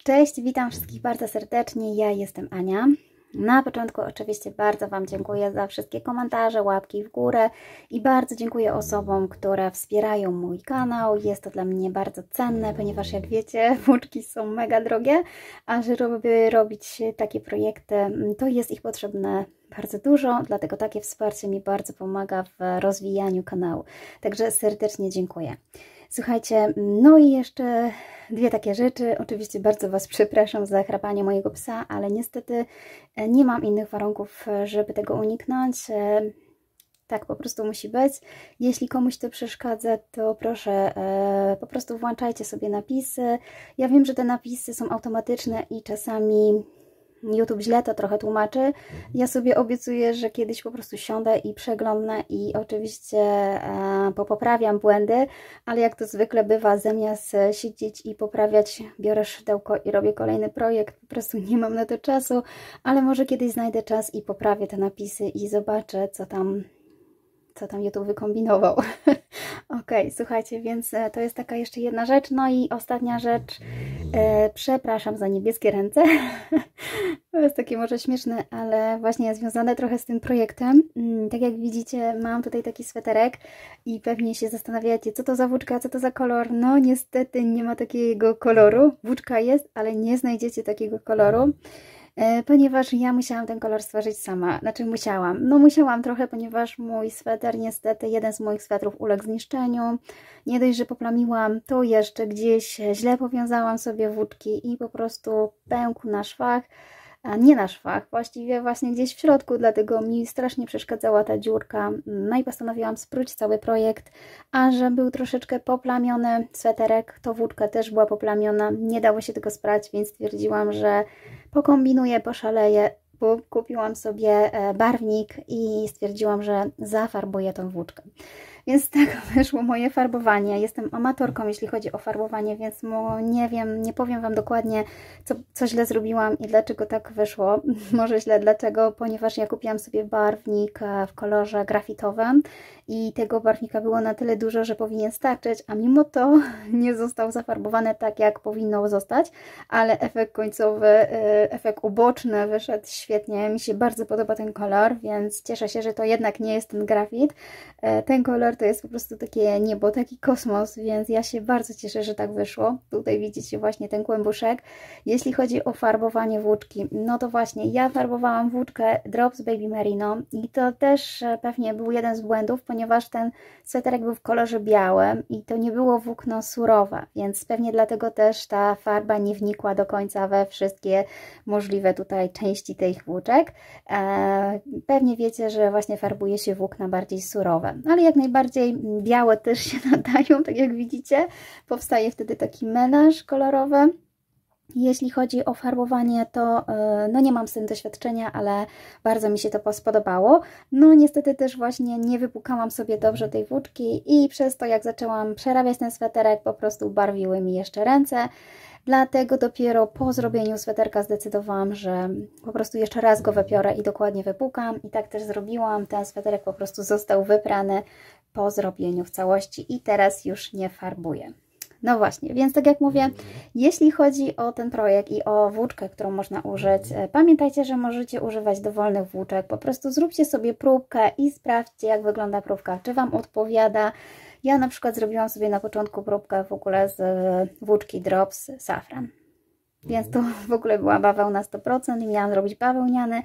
Cześć, witam wszystkich bardzo serdecznie, ja jestem Ania. Na początku oczywiście bardzo Wam dziękuję za wszystkie komentarze, łapki w górę i bardzo dziękuję osobom, które wspierają mój kanał. Jest to dla mnie bardzo cenne, ponieważ jak wiecie, włóczki są mega drogie, a żeby robić takie projekty, to jest ich potrzebne bardzo dużo, dlatego takie wsparcie mi bardzo pomaga w rozwijaniu kanału. Także serdecznie dziękuję. Słuchajcie, no i jeszcze dwie takie rzeczy. Oczywiście bardzo Was przepraszam za chrapanie mojego psa, ale niestety nie mam innych warunków, żeby tego uniknąć. Tak po prostu musi być. Jeśli komuś to przeszkadza, to proszę, po prostu włączajcie sobie napisy. Ja wiem, że te napisy są automatyczne i czasami YouTube źle to trochę tłumaczy. Ja sobie obiecuję, że kiedyś po prostu siądę i przeglądnę i oczywiście poprawiam błędy, ale jak to zwykle bywa, zamiast siedzieć i poprawiać, biorę szydełko i robię kolejny projekt. Po prostu nie mam na to czasu, ale może kiedyś znajdę czas i poprawię te napisy i zobaczę, co tam YouTube wykombinował. Ok, słuchajcie, więc to jest taka jeszcze jedna rzecz. No i ostatnia rzecz. Przepraszam za niebieskie ręce. To jest takie może śmieszne, ale właśnie związane trochę z tym projektem. Tak jak widzicie, mam tutaj taki sweterek i pewnie się zastanawiacie, co to za włóczka, co to za kolor. No niestety nie ma takiego koloru. Włóczka jest, ale nie znajdziecie takiego koloru. Ponieważ ja musiałam ten kolor stworzyć sama. Znaczy musiałam. No musiałam trochę, ponieważ mój sweter, niestety jeden z moich swetrów uległ zniszczeniu. Nie dość, że poplamiłam, to jeszcze gdzieś źle powiązałam sobie włóczki i po prostu pękł na szwach. Nie na szwach, właściwie właśnie gdzieś w środku, dlatego mi strasznie przeszkadzała ta dziurka. No i postanowiłam spróć cały projekt, a że był troszeczkę poplamiony sweterek, to włóczka też była poplamiona, nie dało się tego sprać, więc stwierdziłam, że pokombinuję, poszaleję, bo kupiłam sobie barwnik i stwierdziłam, że zafarbuję tą włóczkę. Więc tak wyszło moje farbowanie. Jestem amatorką, jeśli chodzi o farbowanie, więc nie wiem, nie powiem Wam dokładnie, co źle zrobiłam i dlaczego tak wyszło. Może źle dlatego, ponieważ ja kupiłam sobie barwnik w kolorze grafitowym i tego barwnika było na tyle dużo, że powinien starczyć, a mimo to nie został zafarbowany tak, jak powinno zostać, ale efekt końcowy, efekt uboczny wyszedł świetnie. Mi się bardzo podoba ten kolor, więc cieszę się, że to jednak nie jest ten grafit. Ten kolor to jest po prostu takie niebo, taki kosmos, więc ja się bardzo cieszę, że tak wyszło. Tutaj widzicie właśnie ten kłębuszek. Jeśli chodzi o farbowanie włóczki, no to właśnie ja farbowałam włóczkę Drops Baby Merino i to też pewnie był jeden z błędów, ponieważ ten sweterek był w kolorze białym i to nie było włókno surowe, więc pewnie dlatego też ta farba nie wnikła do końca we wszystkie możliwe tutaj części tych włóczek. Pewnie wiecie, że właśnie farbuje się włókna bardziej surowe, ale jak najbardziej białe też się nadają, tak jak widzicie. Powstaje wtedy taki melanż kolorowy. Jeśli chodzi o farbowanie, to no nie mam z tym doświadczenia, ale bardzo mi się to spodobało. No niestety też właśnie nie wypłukałam sobie dobrze tej włóczki i przez to jak zaczęłam przerabiać ten sweterek, po prostu barwiły mi jeszcze ręce. Dlatego dopiero po zrobieniu sweterka zdecydowałam, że po prostu jeszcze raz go wypiorę i dokładnie wypłukam. I tak też zrobiłam. Ten sweterek po prostu został wyprany po zrobieniu w całości i teraz już nie farbuję. No właśnie, więc tak jak mówię, jeśli chodzi o ten projekt i o włóczkę, którą można użyć, pamiętajcie, że możecie używać dowolnych włóczek. Po prostu zróbcie sobie próbkę i sprawdźcie, jak wygląda próbka, czy Wam odpowiada. Ja na przykład zrobiłam sobie na początku próbkę w ogóle z włóczki Drops Safran. Więc to w ogóle była bawełna 100% i miałam zrobić bawełniany,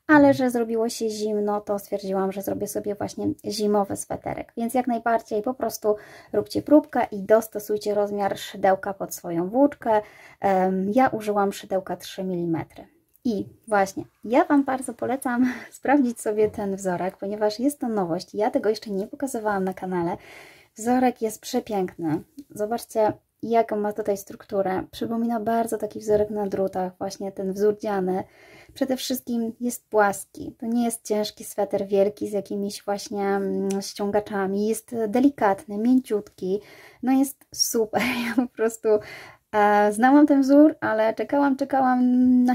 ale że zrobiło się zimno, to stwierdziłam, że zrobię sobie właśnie zimowy sweterek. Więc jak najbardziej po prostu róbcie próbkę i dostosujcie rozmiar szydełka pod swoją włóczkę. Ja użyłam szydełka 3 mm. I właśnie, ja Wam bardzo polecam sprawdzić sobie ten wzorek, ponieważ jest to nowość. Ja tego jeszcze nie pokazywałam na kanale. Wzorek jest przepiękny. Zobaczcie, jaką ma tutaj strukturę. Przypomina bardzo taki wzorek na drutach, właśnie ten wzór dziany. Przede wszystkim jest płaski. To nie jest ciężki sweter wielki z jakimiś właśnie ściągaczami. Jest delikatny, mięciutki. No jest super. Ja po prostu znałam ten wzór, ale czekałam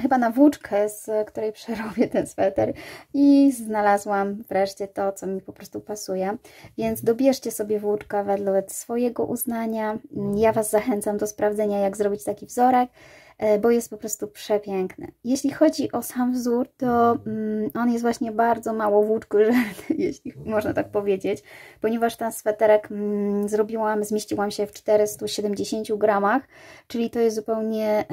chyba na włóczkę, z której przerobię ten sweter i znalazłam wreszcie to, co mi po prostu pasuje. Więc dobierzcie sobie włóczkę wedle swojego uznania. Ja Was zachęcam do sprawdzenia, jak zrobić taki wzorek. bo jest po prostu przepiękny. Jeśli chodzi o sam wzór, to on jest właśnie bardzo mało włóczkożerny, jeśli można tak powiedzieć, ponieważ ten sweterek zmieściłam się w 470 gramach, czyli to jest zupełnie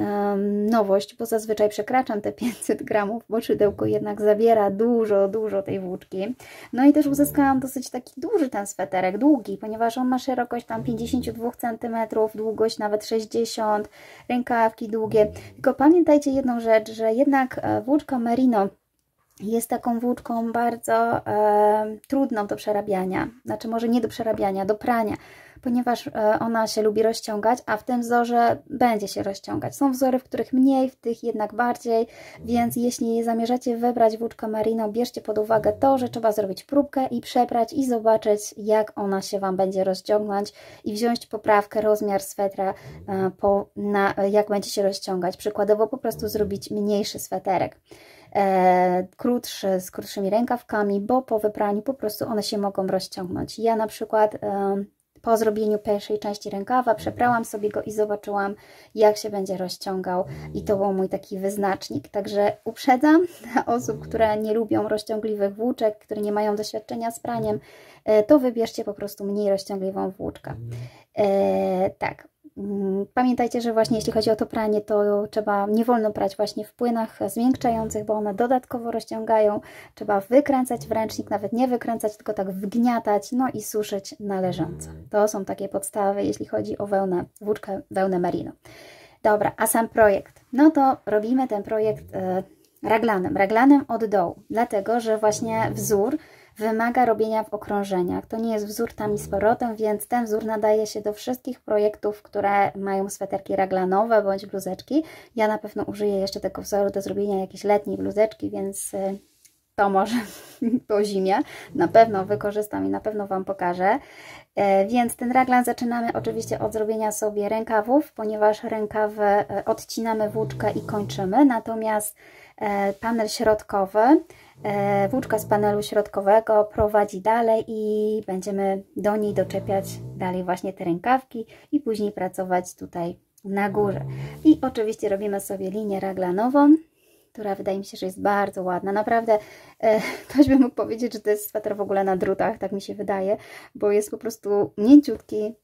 nowość, bo zazwyczaj przekraczam te 500 gramów, bo szydełko jednak zawiera dużo tej włóczki. No i też uzyskałam dosyć taki duży ten sweterek, długi, ponieważ on ma szerokość tam 52 cm, długość nawet 60 cm, rękawki długie. Tylko pamiętajcie jedną rzecz, że jednak włóczka merino jest taką włóczką bardzo trudną do przerabiania, znaczy może nie do przerabiania, do prania, ponieważ ona się lubi rozciągać, a w tym wzorze będzie się rozciągać. Są wzory, w których mniej, w tych jednak bardziej, więc jeśli zamierzacie wybrać włóczkę merino, bierzcie pod uwagę to, że trzeba zrobić próbkę i przeprać i zobaczyć, jak ona się Wam będzie rozciągnąć i wziąć poprawkę, rozmiar swetra, jak będzie się rozciągać. Przykładowo po prostu zrobić mniejszy sweterek. Krótszy, z krótszymi rękawkami, bo po wypraniu po prostu one się mogą rozciągnąć. Ja na przykład po zrobieniu pierwszej części rękawa przeprałam sobie go i zobaczyłam, jak się będzie rozciągał i to był mój taki wyznacznik. Także uprzedzam dla osób, które nie lubią rozciągliwych włóczek, które nie mają doświadczenia z praniem, to wybierzcie po prostu mniej rozciągliwą włóczkę. Tak. Pamiętajcie, że właśnie jeśli chodzi o to pranie, to nie wolno prać właśnie w płynach zmiękczających, bo one dodatkowo rozciągają. Trzeba wykręcać w ręcznik, nawet nie wykręcać, tylko tak wgniatać, no i suszyć należąco. To są takie podstawy, jeśli chodzi o włóczkę wełnę merino. Dobra, a sam projekt. No to robimy ten projekt raglanem od dołu, dlatego że właśnie wzór wymaga robienia w okrążeniach. To nie jest wzór tam i z powrotem, więc ten wzór nadaje się do wszystkich projektów, które mają sweterki raglanowe bądź bluzeczki. Ja na pewno użyję jeszcze tego wzoru do zrobienia jakiejś letniej bluzeczki, więc to może po zimie na pewno wykorzystam i na pewno Wam pokażę. Więc ten raglan zaczynamy oczywiście od zrobienia sobie rękawów, ponieważ rękawy odcinamy włóczkę i kończymy, natomiast panel środkowy, włóczka z panelu środkowego prowadzi dalej i będziemy do niej doczepiać dalej właśnie te rękawki i później pracować tutaj na górze. I oczywiście robimy sobie linię raglanową, która wydaje mi się, że jest bardzo ładna. Naprawdę ktoś by mógł powiedzieć, że to jest sweter w ogóle na drutach, tak mi się wydaje, bo jest po prostu mięciutki,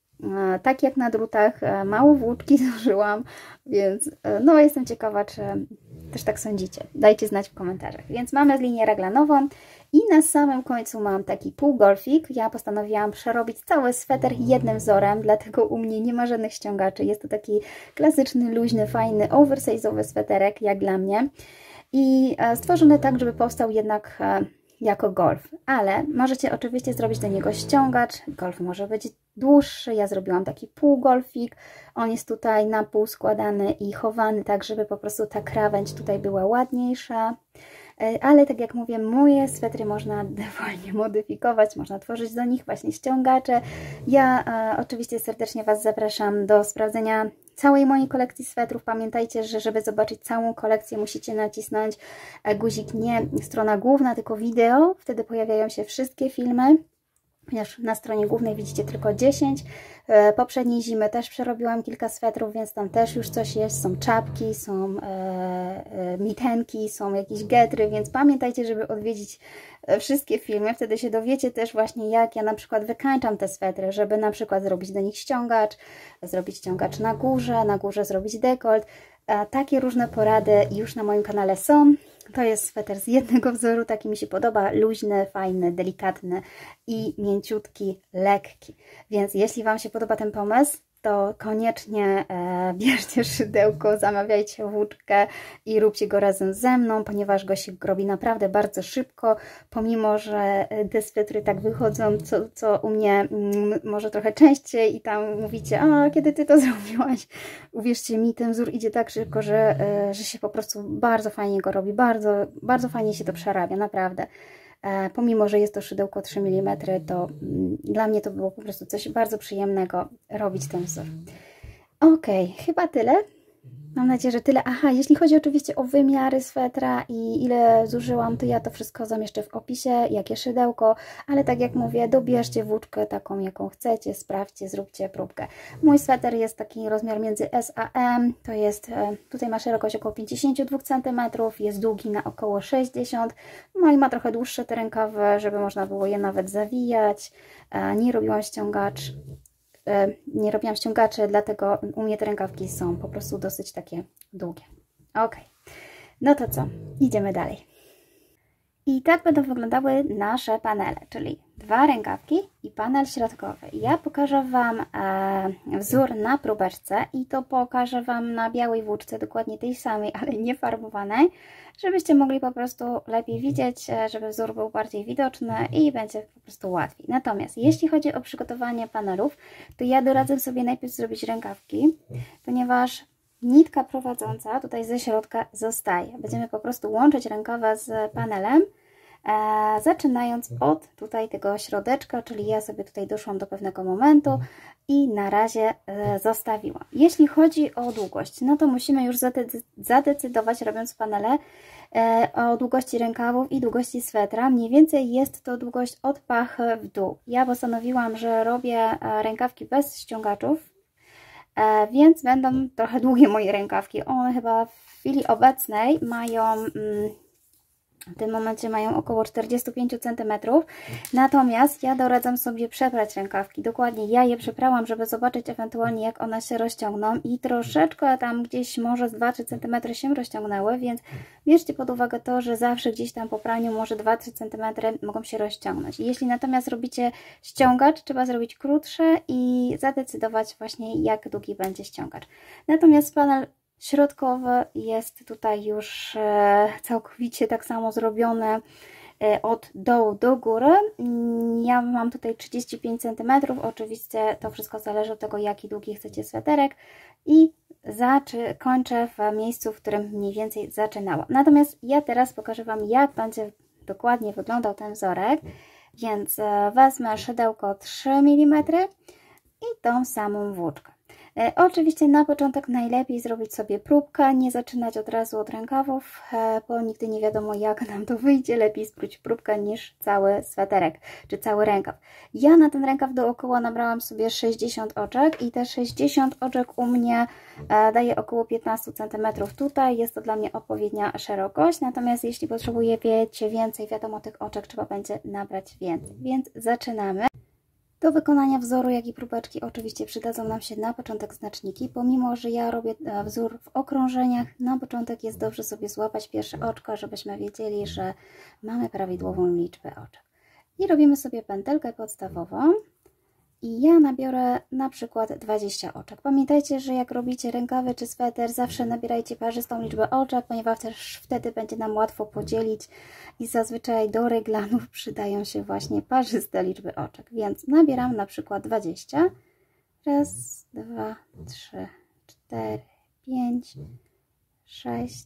tak jak na drutach, mało włóczki zużyłam, więc no jestem ciekawa, czy też tak sądzicie. Dajcie znać w komentarzach. Więc mamy linię raglanową i na samym końcu mam taki półgolfik. Ja postanowiłam przerobić cały sweter jednym wzorem, dlatego u mnie nie ma żadnych ściągaczy. Jest to taki klasyczny, luźny, fajny, oversize'owy sweterek, jak dla mnie. I stworzony tak, żeby powstał jednak jako golf, ale możecie oczywiście zrobić do niego ściągacz. Golf może być dłuższy, ja zrobiłam taki półgolfik, on jest tutaj na pół składany i chowany, tak żeby po prostu ta krawędź tutaj była ładniejsza. Ale tak jak mówię, moje swetry można dowolnie modyfikować, można tworzyć do nich właśnie ściągacze. Ja oczywiście serdecznie Was zapraszam do sprawdzenia całej mojej kolekcji swetrów. Pamiętajcie, że żeby zobaczyć całą kolekcję, musicie nacisnąć guzik nie strona główna, tylko wideo. Wtedy pojawiają się wszystkie filmy. Ponieważ na stronie głównej widzicie tylko 10. Poprzedniej zimy też przerobiłam kilka swetrów, więc tam też już coś jest. Są czapki, są mitenki, są jakieś getry, więc pamiętajcie, żeby odwiedzić wszystkie filmy. Wtedy się dowiecie też właśnie, jak ja na przykład wykańczam te swetry, żeby na przykład zrobić do nich ściągacz, zrobić ściągacz na górze zrobić dekolt. Takie różne porady już na moim kanale są. To jest sweter z jednego wzoru, taki mi się podoba, luźny, fajny, delikatny i mięciutki, lekki. Więc jeśli Wam się podoba ten pomysł, to koniecznie bierzcie szydełko, zamawiajcie włóczkę i róbcie go razem ze mną, ponieważ go się robi naprawdę bardzo szybko, pomimo że te swetry tak wychodzą, co u mnie może trochę częściej i tam mówicie, a kiedy Ty to zrobiłaś? Uwierzcie mi, ten wzór idzie tak szybko, że się po prostu bardzo fajnie go robi, bardzo fajnie się to przerabia, naprawdę. Pomimo że jest to szydełko 3 mm, to dla mnie to było po prostu coś bardzo przyjemnego robić ten wzór. Ok, chyba tyle. Mam nadzieję, że tyle. Aha, jeśli chodzi oczywiście o wymiary swetra i ile zużyłam, to ja to wszystko zamieszczę w opisie, jakie szydełko, ale tak jak mówię, dobierzcie włóczkę taką, jaką chcecie, sprawdźcie, zróbcie próbkę. Mój sweter jest taki rozmiar między S a M, to jest, tutaj ma szerokość około 52 cm, jest długi na około 60 cm, no i ma trochę dłuższe te rękawy, żeby można było je nawet zawijać. Nie robiłam ściągaczy, dlatego u mnie te rękawki są po prostu dosyć takie długie. Ok, no to co? Idziemy dalej. I tak będą wyglądały nasze panele, czyli 2 rękawki i panel środkowy. Ja pokażę Wam wzór na próbeczce i to pokażę Wam na białej włóczce, dokładnie tej samej, ale nie farbowanej, żebyście mogli po prostu lepiej widzieć, żeby wzór był bardziej widoczny i będzie po prostu łatwiej. Natomiast jeśli chodzi o przygotowanie panelów, to ja doradzę sobie najpierw zrobić rękawki, ponieważ nitka prowadząca tutaj ze środka zostaje. Będziemy po prostu łączyć rękawa z panelem, zaczynając od tutaj tego środeczka, czyli ja sobie tutaj doszłam do pewnego momentu i na razie zostawiłam. Jeśli chodzi o długość, no to musimy już zadecydować, robiąc panele, o długości rękawów i długości swetra. Mniej więcej jest to długość od pachy w dół. Ja postanowiłam, że robię rękawki bez ściągaczów, więc będą trochę długie moje rękawki. One chyba w chwili obecnej mają, w tym momencie mają około 45 cm. Natomiast ja doradzam sobie przeprać rękawki. Dokładnie ja je przeprałam, żeby zobaczyć ewentualnie jak one się rozciągną i troszeczkę tam gdzieś może z 2-3 cm się rozciągnęły, więc bierzcie pod uwagę to, że zawsze gdzieś tam po praniu może 2-3 cm mogą się rozciągnąć. Jeśli natomiast robicie ściągacz, trzeba zrobić krótsze i zadecydować właśnie jak długi będzie ściągacz. Natomiast panel środkowy jest tutaj już całkowicie tak samo zrobione od dołu do góry. Ja mam tutaj 35 cm, oczywiście to wszystko zależy od tego, jaki długi chcecie sweterek i kończę w miejscu, w którym mniej więcej zaczynałam. Natomiast ja teraz pokażę Wam, jak będzie dokładnie wyglądał ten wzorek, więc wezmę szydełko 3 mm i tą samą włóczkę. Oczywiście na początek najlepiej zrobić sobie próbkę, nie zaczynać od razu od rękawów, bo nigdy nie wiadomo jak nam to wyjdzie, lepiej spróć próbkę niż cały sweterek, czy cały rękaw. Ja na ten rękaw dookoła nabrałam sobie 60 oczek i te 60 oczek u mnie daje około 15 cm tutaj, jest to dla mnie odpowiednia szerokość, natomiast jeśli potrzebujecie więcej, wiadomo tych oczek trzeba będzie nabrać więcej, więc zaczynamy. Do wykonania wzoru, jak i próbeczki oczywiście przydadzą nam się na początek znaczniki. Pomimo, że ja robię wzór w okrążeniach, na początek jest dobrze sobie złapać pierwsze oczko, żebyśmy wiedzieli, że mamy prawidłową liczbę oczek. I robimy sobie pętelkę podstawową. I ja nabiorę na przykład 20 oczek. Pamiętajcie, że jak robicie rękawy czy sweter, zawsze nabierajcie parzystą liczbę oczek, ponieważ też wtedy będzie nam łatwo podzielić i zazwyczaj do reglanów przydają się właśnie parzyste liczby oczek. Więc nabieram na przykład 20. Raz, 2, 3, 4, 5, 6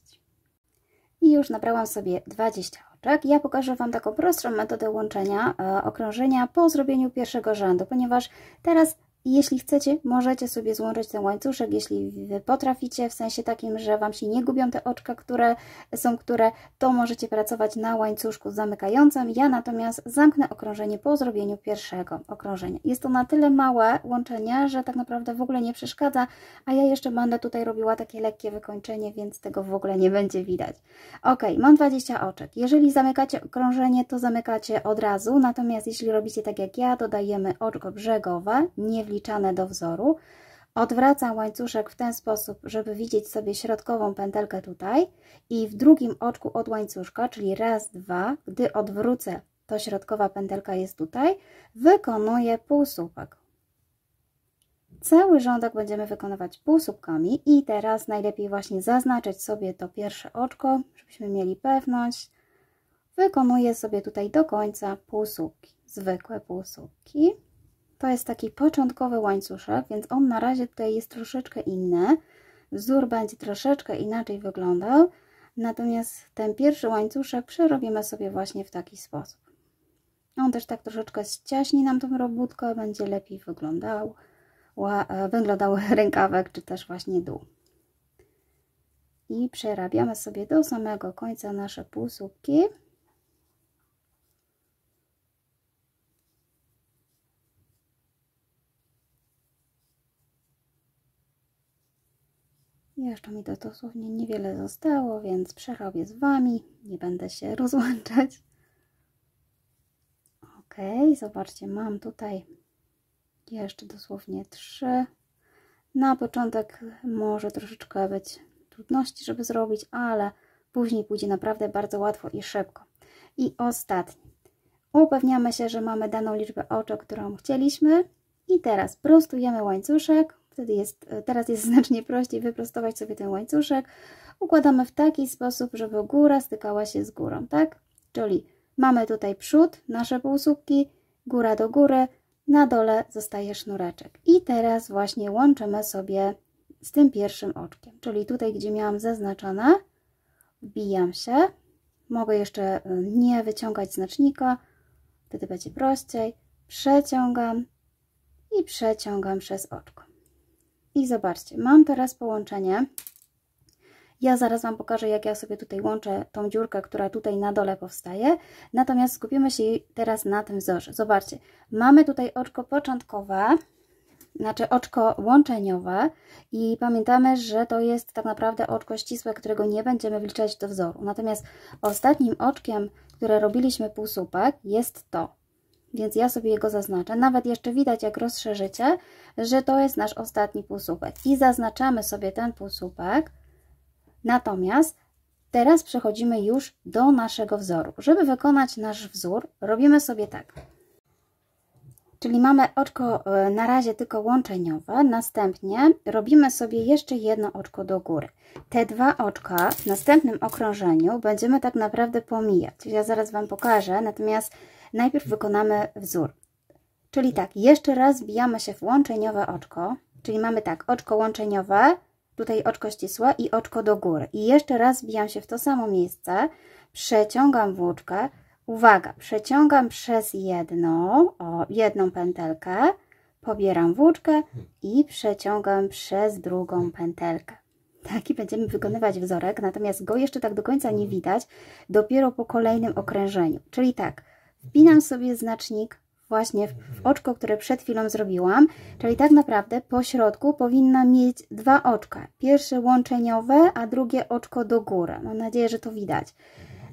i już nabrałam sobie 20 oczek. Ja pokażę Wam taką prostszą metodę łączenia okrążenia po zrobieniu pierwszego rzędu, ponieważ teraz jeśli chcecie, możecie sobie złączyć ten łańcuszek, jeśli Wy potraficie, w sensie takim, że Wam się nie gubią te oczka, które, to możecie pracować na łańcuszku zamykającym. Ja natomiast zamknę okrążenie po zrobieniu pierwszego okrążenia. Jest to na tyle małe łączenie, że tak naprawdę w ogóle nie przeszkadza, a ja jeszcze będę tutaj robiła takie lekkie wykończenie, więc tego w ogóle nie będzie widać. Ok, mam 20 oczek. Jeżeli zamykacie okrążenie, to zamykacie od razu, natomiast jeśli robicie tak jak ja, dodajemy oczko brzegowe, nie wliczane do wzoru. Odwracam łańcuszek w ten sposób, żeby widzieć sobie środkową pętelkę tutaj i w drugim oczku od łańcuszka, czyli raz, dwa, gdy odwrócę, to środkowa pętelka jest tutaj, wykonuję półsłupek. Cały rządek będziemy wykonywać półsłupkami i teraz najlepiej właśnie zaznaczyć sobie to pierwsze oczko, żebyśmy mieli pewność. Wykonuję sobie tutaj do końca półsłupki, zwykłe półsłupki. To jest taki początkowy łańcuszek, więc on na razie tutaj jest troszeczkę inny. Wzór będzie troszeczkę inaczej wyglądał, natomiast ten pierwszy łańcuszek przerobimy sobie właśnie w taki sposób. On też tak troszeczkę ściaśni nam tą robótkę, będzie lepiej wyglądał rękawek, czy też właśnie dół. i przerabiamy sobie do samego końca nasze półsłupki. Jeszcze mi to dosłownie niewiele zostało, więc przerobię z Wami, nie będę się rozłączać. Ok, zobaczcie, mam tutaj jeszcze dosłownie 3. Na początek może troszeczkę być trudności, żeby zrobić, ale później pójdzie naprawdę bardzo łatwo i szybko. I ostatni. Upewniamy się, że mamy daną liczbę oczek, którą chcieliśmy. I teraz prostujemy łańcuszek. Teraz jest znacznie prościej wyprostować sobie ten łańcuszek. Układamy w taki sposób, żeby góra stykała się z górą, tak? Czyli mamy tutaj przód, nasze półsłupki, góra do góry, na dole zostaje sznureczek. I teraz właśnie łączymy sobie z tym pierwszym oczkiem. Czyli tutaj, gdzie miałam zaznaczone, wbijam się. Mogę jeszcze nie wyciągać znacznika, wtedy będzie prościej. Przeciągam i przeciągam przez oczko. I zobaczcie, mam teraz połączenie. Ja zaraz Wam pokażę, jak ja sobie tutaj łączę tą dziurkę, która tutaj na dole powstaje. Natomiast skupimy się teraz na tym wzorze. Zobaczcie, mamy tutaj oczko początkowe, znaczy oczko łączeniowe i pamiętamy, że to jest tak naprawdę oczko ścisłe, którego nie będziemy wliczać do wzoru. Natomiast ostatnim oczkiem, które robiliśmy półsłupek, jest to. Więc ja sobie go zaznaczę. Nawet jeszcze widać, jak rozszerzycie, że to jest nasz ostatni półsłupek. I zaznaczamy sobie ten półsłupek. Natomiast teraz przechodzimy już do naszego wzoru. Żeby wykonać nasz wzór, robimy sobie tak. Czyli mamy oczko na razie tylko łączeniowe. Następnie robimy sobie jeszcze jedno oczko do góry. Te 2 oczka w następnym okrążeniu będziemy tak naprawdę pomijać. Ja zaraz Wam pokażę, natomiast najpierw wykonamy wzór. Czyli tak, jeszcze raz wbijamy się w łączeniowe oczko. Czyli mamy tak, oczko łączeniowe, tutaj oczko ścisłe i oczko do góry. I jeszcze raz wbijam się w to samo miejsce, przeciągam włóczkę. Uwaga, przeciągam przez jedną pętelkę, pobieram włóczkę i przeciągam przez drugą pętelkę. Taki będziemy wykonywać wzorek, natomiast go jeszcze tak do końca nie widać, dopiero po kolejnym okrężeniu. Czyli tak, wpinam sobie znacznik właśnie w oczko, które przed chwilą zrobiłam, czyli tak naprawdę po środku powinna mieć 2 oczka. Pierwsze łączeniowe, a drugie oczko do góry. Mam nadzieję, że to widać.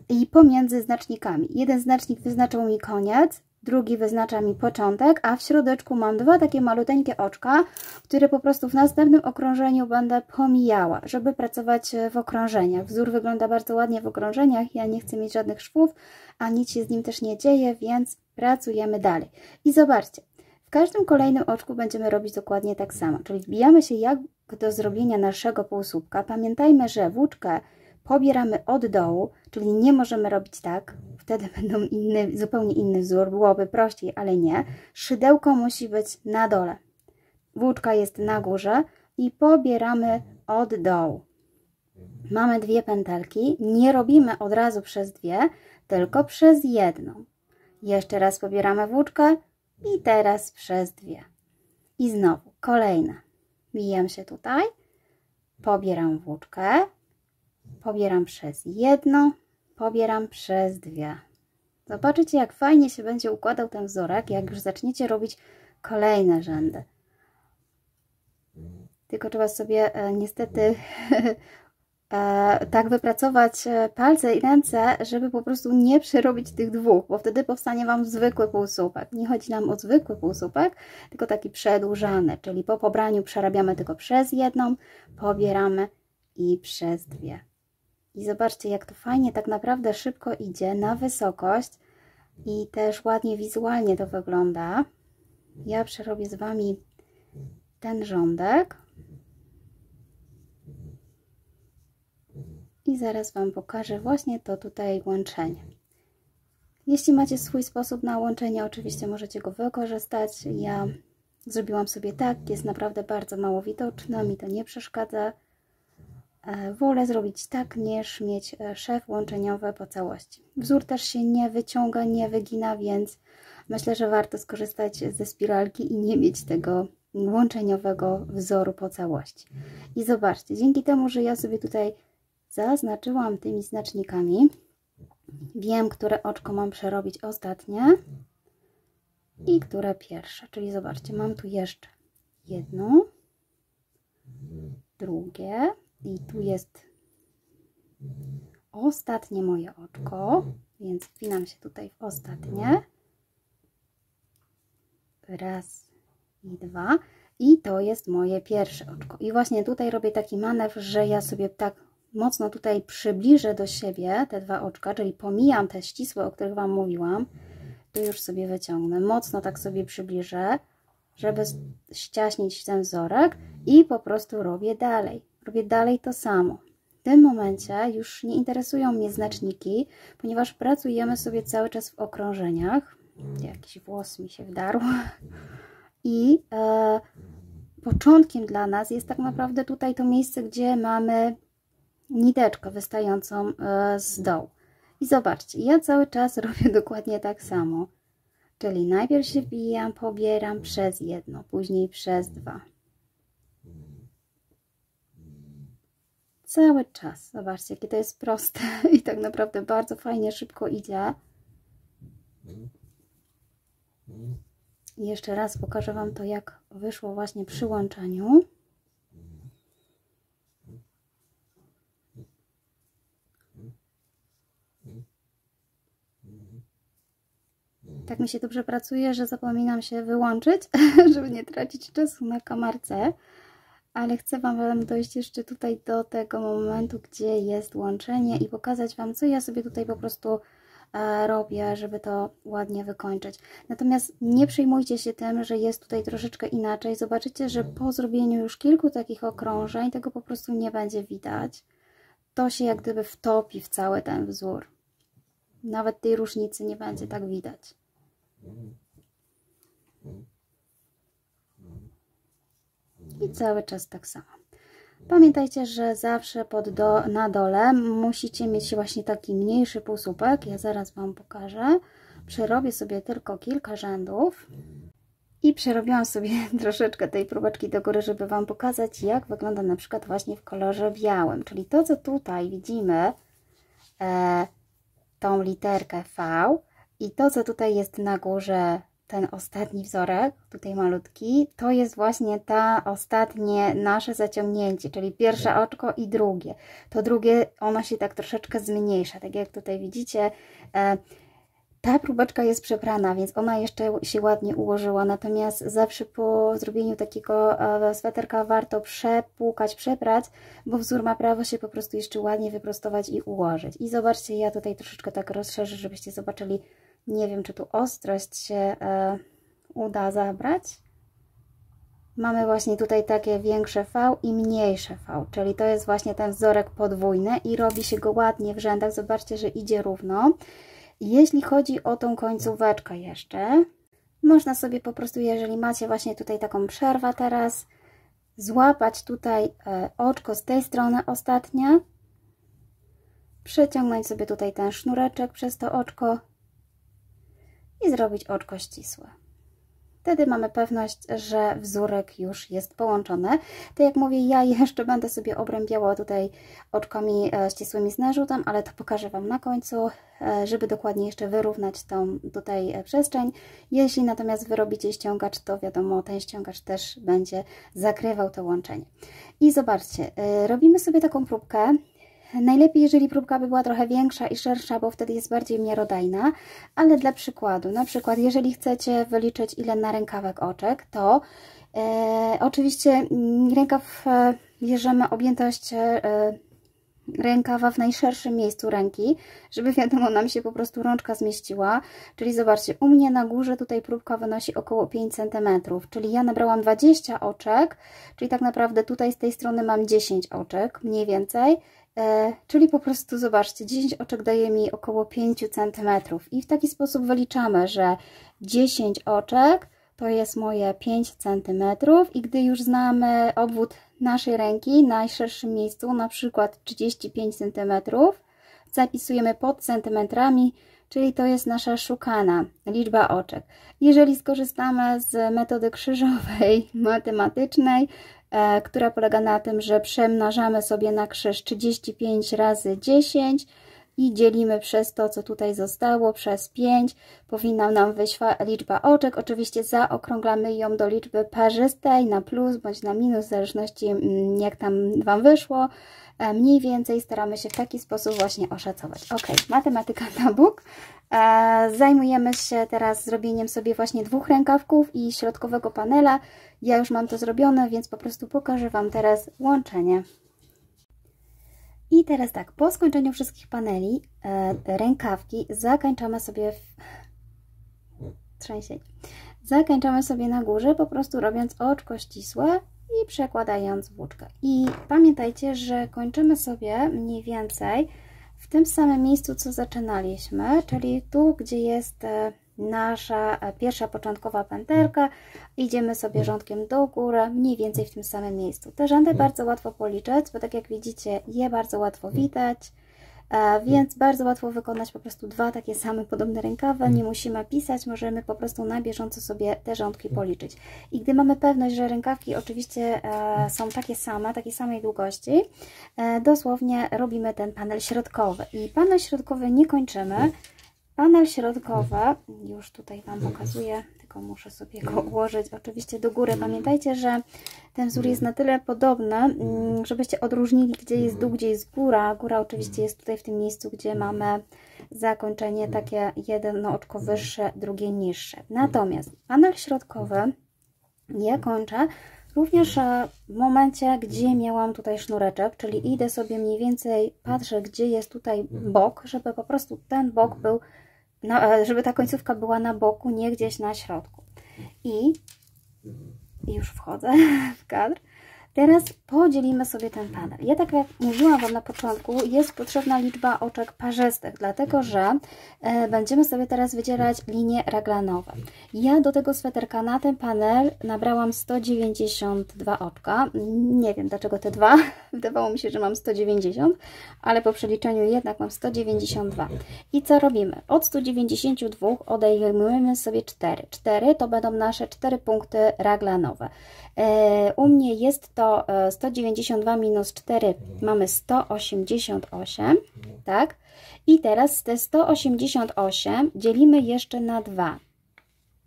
I pomiędzy znacznikami. Jeden znacznik wyznaczał mi koniec, drugi wyznacza mi początek, a w środeczku mam 2 takie maluteńkie oczka, które po prostu w następnym okrążeniu będę pomijała, żeby pracować w okrążeniach. Wzór wygląda bardzo ładnie w okrążeniach, ja nie chcę mieć żadnych szwów, a nic się z nim też nie dzieje, więc pracujemy dalej. I zobaczcie, w każdym kolejnym oczku będziemy robić dokładnie tak samo, czyli wbijamy się jak do zrobienia naszego półsłupka. Pamiętajmy, że włóczkę pobieramy od dołu, czyli nie możemy robić tak, wtedy będą zupełnie inny wzór, byłoby prościej, ale nie. Szydełko musi być na dole, włóczka jest na górze i pobieramy od dołu. Mamy 2 pętelki, nie robimy od razu przez 2, tylko przez jedną. Jeszcze raz pobieramy włóczkę i teraz przez 2. I znowu kolejna. Wbijam się tutaj, pobieram włóczkę, pobieram przez jedno, pobieram przez 2. Zobaczycie, jak fajnie się będzie układał ten wzorek, jak już zaczniecie robić kolejne rzędy. Tylko trzeba sobie niestety tak wypracować palce i ręce, żeby po prostu nie przerobić tych 2, bo wtedy powstanie Wam zwykły półsłupek. Nie chodzi nam o zwykły półsłupek, tylko taki przedłużany, czyli po pobraniu przerabiamy tylko przez jedną, pobieramy i przez 2. I zobaczcie, jak to fajnie tak naprawdę szybko idzie na wysokość i też ładnie wizualnie to wygląda. Ja przerobię z Wami ten rządek i zaraz Wam pokażę właśnie to tutaj łączenie. Jeśli macie swój sposób na łączenie, oczywiście możecie go wykorzystać. Ja zrobiłam sobie tak, jest naprawdę bardzo mało widoczne, mi to nie przeszkadza. Wolę zrobić tak, niż mieć szef łączeniowy po całości. Wzór też się nie wyciąga, nie wygina, więc myślę, że warto skorzystać ze spiralki i nie mieć tego łączeniowego wzoru po całości. I zobaczcie, dzięki temu, że ja sobie tutaj zaznaczyłam tymi znacznikami. Wiem, które oczko mam przerobić ostatnie i które pierwsze. Czyli zobaczcie, mam tu jeszcze jedno, drugie i tu jest ostatnie moje oczko, więc wpinam się tutaj w ostatnie. Raz i dwa. I to jest moje pierwsze oczko. I właśnie tutaj robię taki manewr, że ja sobie tak mocno tutaj przybliżę do siebie te dwa oczka, czyli pomijam te ścisłe, o których Wam mówiłam. Tu już sobie wyciągnę. Mocno tak sobie przybliżę, żeby ściaśnić ten wzorek i po prostu robię dalej. Robię dalej to samo. W tym momencie już nie interesują mnie znaczniki, ponieważ pracujemy sobie cały czas w okrążeniach. Jakiś włos mi się wdarł. I początkiem dla nas jest tak naprawdę tutaj to miejsce, gdzie mamy niteczkę wystającą z dołu. I zobaczcie, ja cały czas robię dokładnie tak samo. Czyli najpierw się wbijam, pobieram przez jedno, później przez dwa. Cały czas. Zobaczcie, jakie to jest proste i tak naprawdę bardzo fajnie, szybko idzie. I jeszcze raz pokażę Wam to, jak wyszło właśnie przy łączeniu. Tak mi się dobrze pracuje, że zapominam się wyłączyć, żeby nie tracić czasu na kamerce. Ale chcę Wam dojść jeszcze tutaj do tego momentu, gdzie jest łączenie i pokazać Wam, co ja sobie tutaj po prostu robię, żeby to ładnie wykończyć. Natomiast nie przejmujcie się tym, że jest tutaj troszeczkę inaczej. Zobaczycie, że po zrobieniu już kilku takich okrążeń tego po prostu nie będzie widać. To się jak gdyby wtopi w cały ten wzór. Nawet tej różnicy nie będzie tak widać. I cały czas tak samo. Pamiętajcie, że zawsze na dole musicie mieć właśnie taki mniejszy półsłupek. Ja zaraz Wam pokażę. Przerobię sobie tylko kilka rzędów. I przerobiłam sobie troszeczkę tej próbeczki do góry, żeby Wam pokazać, jak wygląda na przykład właśnie w kolorze białym. Czyli to, co tutaj widzimy, tą literkę V i to, co tutaj jest na górze, ten ostatni wzorek, tutaj malutki, to jest właśnie ta ostatnie nasze zaciągnięcie, czyli pierwsze oczko i drugie. To drugie, ono się tak troszeczkę zmniejsza, tak jak tutaj widzicie. Ta próbeczka jest przeprana, więc ona jeszcze się ładnie ułożyła, natomiast zawsze po zrobieniu takiego sweterka warto przepłukać, przeprać, bo wzór ma prawo się po prostu jeszcze ładnie wyprostować i ułożyć. I zobaczcie, ja tutaj troszeczkę tak rozszerzę, żebyście zobaczyli, nie wiem, czy tu ostrość się uda zabrać. Mamy właśnie tutaj takie większe V i mniejsze V, czyli to jest właśnie ten wzorek podwójny i robi się go ładnie w rzędach. Zobaczcie, że idzie równo. Jeśli chodzi o tą końcóweczkę jeszcze, można sobie po prostu, jeżeli macie właśnie tutaj taką przerwę teraz, złapać tutaj oczko z tej strony ostatnie, przeciągnąć sobie tutaj ten sznureczek przez to oczko i zrobić oczko ścisłe. Wtedy mamy pewność, że wzórek już jest połączony. Tak jak mówię, ja jeszcze będę sobie obrębiała tutaj oczkami ścisłymi z narzutem, ale to pokażę Wam na końcu, żeby dokładnie jeszcze wyrównać tą tutaj przestrzeń. Jeśli natomiast Wy robicie ściągacz, to wiadomo, ten ściągacz też będzie zakrywał to łączenie. I zobaczcie, robimy sobie taką próbkę. Najlepiej, jeżeli próbka by była trochę większa i szersza, bo wtedy jest bardziej miarodajna, ale dla przykładu, na przykład jeżeli chcecie wyliczyć, ile na rękawek oczek, to oczywiście rękaw bierzemy objętość rękawa w najszerszym miejscu ręki, żeby wiadomo, nam się po prostu rączka zmieściła. Czyli zobaczcie, u mnie na górze tutaj próbka wynosi około 5 cm, czyli ja nabrałam 20 oczek, czyli tak naprawdę tutaj z tej strony mam 10 oczek, mniej więcej. Czyli po prostu zobaczcie, 10 oczek daje mi około 5 cm i w taki sposób wyliczamy, że 10 oczek to jest moje 5 cm i gdy już znamy obwód naszej ręki w najszerszym miejscu, na przykład 35 cm, zapisujemy pod centymetrami, czyli to jest nasza szukana liczba oczek. Jeżeli skorzystamy z metody krzyżowej matematycznej, która polega na tym, że przemnażamy sobie na krzyż 35 razy 10 i dzielimy przez to, co tutaj zostało, przez 5. Powinna nam wyjść liczba oczek. Oczywiście zaokrąglamy ją do liczby parzystej, na plus bądź na minus, w zależności jak tam Wam wyszło. Mniej więcej staramy się w taki sposób właśnie oszacować. Ok, matematyka na bok. Zajmujemy się teraz zrobieniem sobie właśnie 2 rękawków i środkowego panela. Ja już mam to zrobione, więc po prostu pokażę Wam teraz łączenie. I teraz tak, po skończeniu wszystkich rękawki zakończamy sobie zakończamy sobie na górze, po prostu robiąc oczko ścisłe i przekładając włóczkę. I pamiętajcie, że kończymy sobie mniej więcej w tym samym miejscu, co zaczynaliśmy, czyli tu, gdzie jest nasza pierwsza początkowa pętelka. Idziemy sobie rządkiem do góry, mniej więcej w tym samym miejscu. Te rzędy bardzo łatwo policzyć, bo tak jak widzicie, je bardzo łatwo widać, więc bardzo łatwo wykonać po prostu 2 takie same podobne rękawy. Nie musimy pisać, możemy po prostu na bieżąco sobie te rządki policzyć. I gdy mamy pewność, że rękawki oczywiście są takie same, takiej samej długości, dosłownie robimy ten panel środkowy. I panel środkowy nie kończymy. Panel środkowy, już tutaj Wam pokazuję, tylko muszę sobie go ułożyć oczywiście do góry. Pamiętajcie, że ten wzór jest na tyle podobny, żebyście odróżnili, gdzie jest dół, gdzie jest góra. Góra oczywiście jest tutaj w tym miejscu, gdzie mamy zakończenie takie jedno oczko wyższe, drugie niższe. Natomiast panel środkowy ja kończę również w momencie, gdzie miałam tutaj sznureczek, czyli idę sobie mniej więcej, patrzę, gdzie jest tutaj bok, żeby po prostu ten bok był, żeby ta końcówka była na boku, nie gdzieś na środku. I już wchodzę w kadr. Teraz podzielimy sobie ten panel. Ja, tak jak mówiłam Wam na początku, jest potrzebna liczba oczek parzystych, dlatego że będziemy sobie teraz wydzierać linie raglanowe. Ja do tego sweterka na ten panel nabrałam 192 oczka. Nie wiem dlaczego te 2. Wydawało mi się, że mam 190, ale po przeliczeniu jednak mam 192. I co robimy? Od 192 odejmujemy sobie 4. 4 to będą nasze 4 punkty raglanowe. U mnie jest to 192 minus 4, mamy 188, tak? I teraz te 188 dzielimy jeszcze na 2.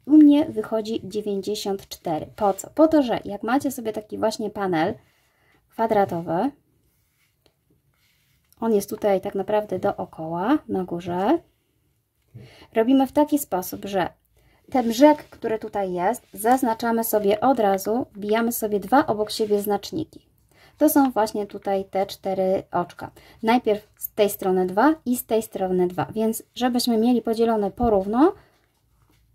U mnie wychodzi 94. Po co? Po to, że jak macie sobie taki właśnie panel kwadratowy, on jest tutaj tak naprawdę dookoła, na górze, robimy w taki sposób, że ten brzeg, który tutaj jest, zaznaczamy sobie od razu, wbijamy sobie 2 obok siebie znaczniki. To są właśnie tutaj te 4 oczka. Najpierw z tej strony 2 i z tej strony 2, więc żebyśmy mieli podzielone porówno,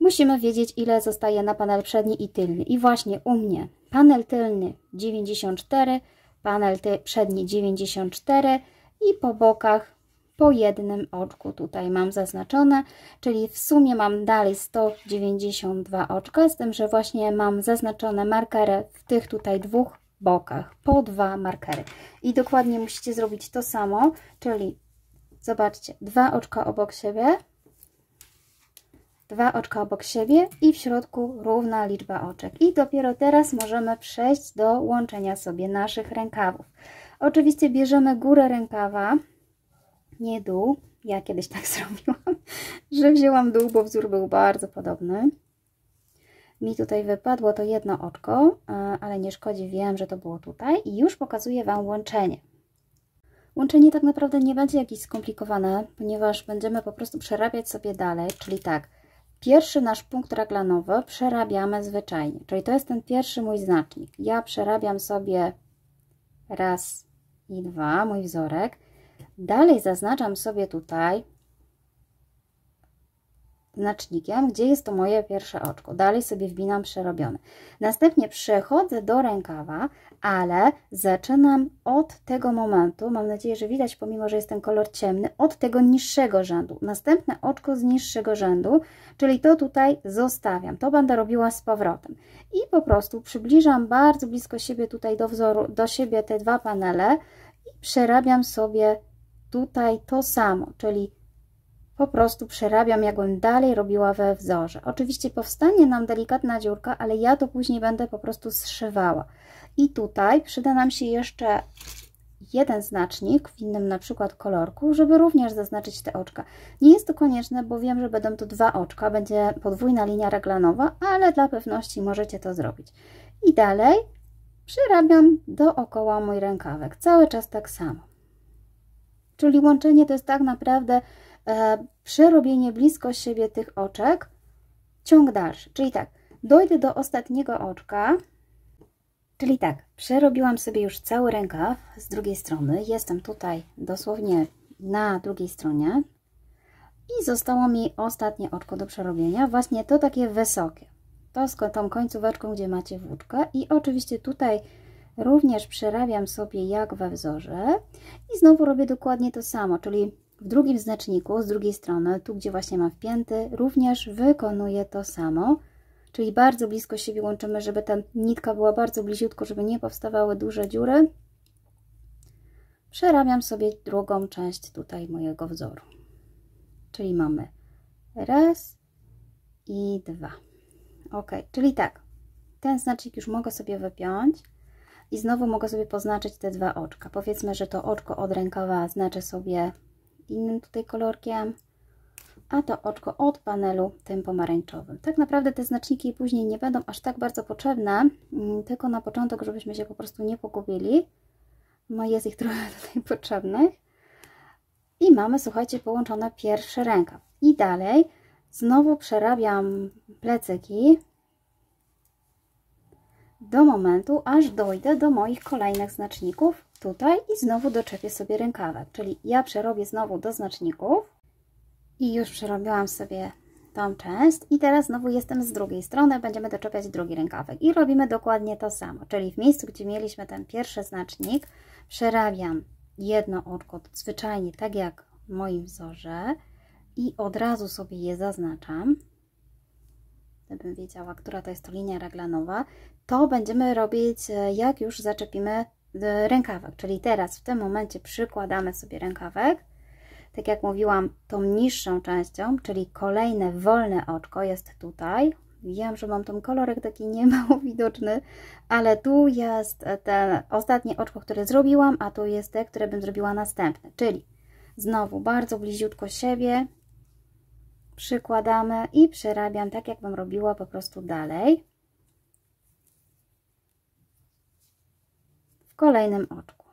musimy wiedzieć, ile zostaje na panel przedni i tylny. I właśnie u mnie panel tylny 94, panel przedni 94 i po bokach po jednym oczku tutaj mam zaznaczone, czyli w sumie mam dalej 192 oczka, z tym, że właśnie mam zaznaczone markery w tych tutaj 2 bokach, po 2 markery. I dokładnie musicie zrobić to samo, czyli zobaczcie, 2 oczka obok siebie, 2 oczka obok siebie i w środku równa liczba oczek. I dopiero teraz możemy przejść do łączenia sobie naszych rękawów. Oczywiście bierzemy górę rękawa, nie dół. Ja kiedyś tak zrobiłam, że wzięłam dół, bo wzór był bardzo podobny. Mi tutaj wypadło to jedno oczko, ale nie szkodzi, wiem, że to było tutaj. I już pokazuję Wam łączenie. Łączenie tak naprawdę nie będzie jakieś skomplikowane, ponieważ będziemy po prostu przerabiać sobie dalej, czyli tak, pierwszy nasz punkt raglanowy przerabiamy zwyczajnie, czyli to jest ten pierwszy mój znacznik. Ja przerabiam sobie raz i 2, mój wzorek. Dalej zaznaczam sobie tutaj znacznikiem, gdzie jest to moje pierwsze oczko. Dalej sobie wbinam przerobione. Następnie przechodzę do rękawa, ale zaczynam od tego momentu, mam nadzieję, że widać, pomimo że jest ten kolor ciemny, od tego niższego rzędu. Następne oczko z niższego rzędu, czyli to tutaj zostawiam. To będę robiła z powrotem. I po prostu przybliżam bardzo blisko siebie tutaj do wzoru, do siebie te 2 panele i przerabiam sobie tutaj to samo, czyli po prostu przerabiam, jakbym dalej robiła we wzorze. Oczywiście powstanie nam delikatna dziurka, ale ja to później będę po prostu zszywała. I tutaj przyda nam się jeszcze jeden znacznik w innym na przykład kolorku, żeby również zaznaczyć te oczka. Nie jest to konieczne, bo wiem, że będą to 2 oczka, będzie podwójna linia reglanowa, ale dla pewności możecie to zrobić. I dalej przerabiam dookoła mój rękawek, cały czas tak samo. Czyli łączenie to jest tak naprawdę przerobienie blisko siebie tych oczek, ciąg dalszy. Czyli tak, dojdę do ostatniego oczka, czyli tak, przerobiłam sobie już cały rękaw z drugiej strony, jestem tutaj dosłownie na drugiej stronie i zostało mi ostatnie oczko do przerobienia, właśnie to takie wysokie, to z tą końcóweczką, gdzie macie włóczkę i oczywiście tutaj również przerabiam sobie jak we wzorze i znowu robię dokładnie to samo, czyli w drugim znaczniku, z drugiej strony, tu gdzie właśnie mam wpięty, również wykonuję to samo, czyli bardzo blisko siebie łączymy, żeby ta nitka była bardzo bliziutko, żeby nie powstawały duże dziury. Przerabiam sobie drugą część tutaj mojego wzoru, czyli mamy raz i 2. Ok, czyli tak, ten znacznik już mogę sobie wypiąć. I znowu mogę sobie poznaczyć te 2 oczka. Powiedzmy, że to oczko od rękawa znaczę sobie innym tutaj kolorkiem, a to oczko od panelu tym pomarańczowym. Tak naprawdę te znaczniki później nie będą aż tak bardzo potrzebne, tylko na początek, żebyśmy się po prostu nie pogubili. No jest ich trochę tutaj potrzebnych. I mamy, słuchajcie, połączone pierwszy rękaw. I dalej znowu przerabiam plecyki do momentu, aż dojdę do moich kolejnych znaczników tutaj i znowu doczepię sobie rękawek, czyli ja przerobię znowu do znaczników i już przerobiłam sobie tą część i teraz znowu jestem z drugiej strony, będziemy doczepiać drugi rękawek i robimy dokładnie to samo, czyli w miejscu, gdzie mieliśmy ten pierwszy znacznik, przerabiam jedno oczko zwyczajnie tak jak w moim wzorze i od razu sobie je zaznaczam, żebym wiedziała, która to jest to linia reglanowa. To będziemy robić, jak już zaczepimy rękawek, czyli teraz w tym momencie przykładamy sobie rękawek, tak jak mówiłam, tą niższą częścią, czyli kolejne wolne oczko jest tutaj. Wiem, że mam ten kolorek taki niemało widoczny, ale tu jest te ostatnie oczko, które zrobiłam, a tu jest te, które bym zrobiła następne, czyli znowu bardzo bliziutko siebie przykładamy i przerabiam tak, jakbym robiła po prostu dalej w kolejnym oczku.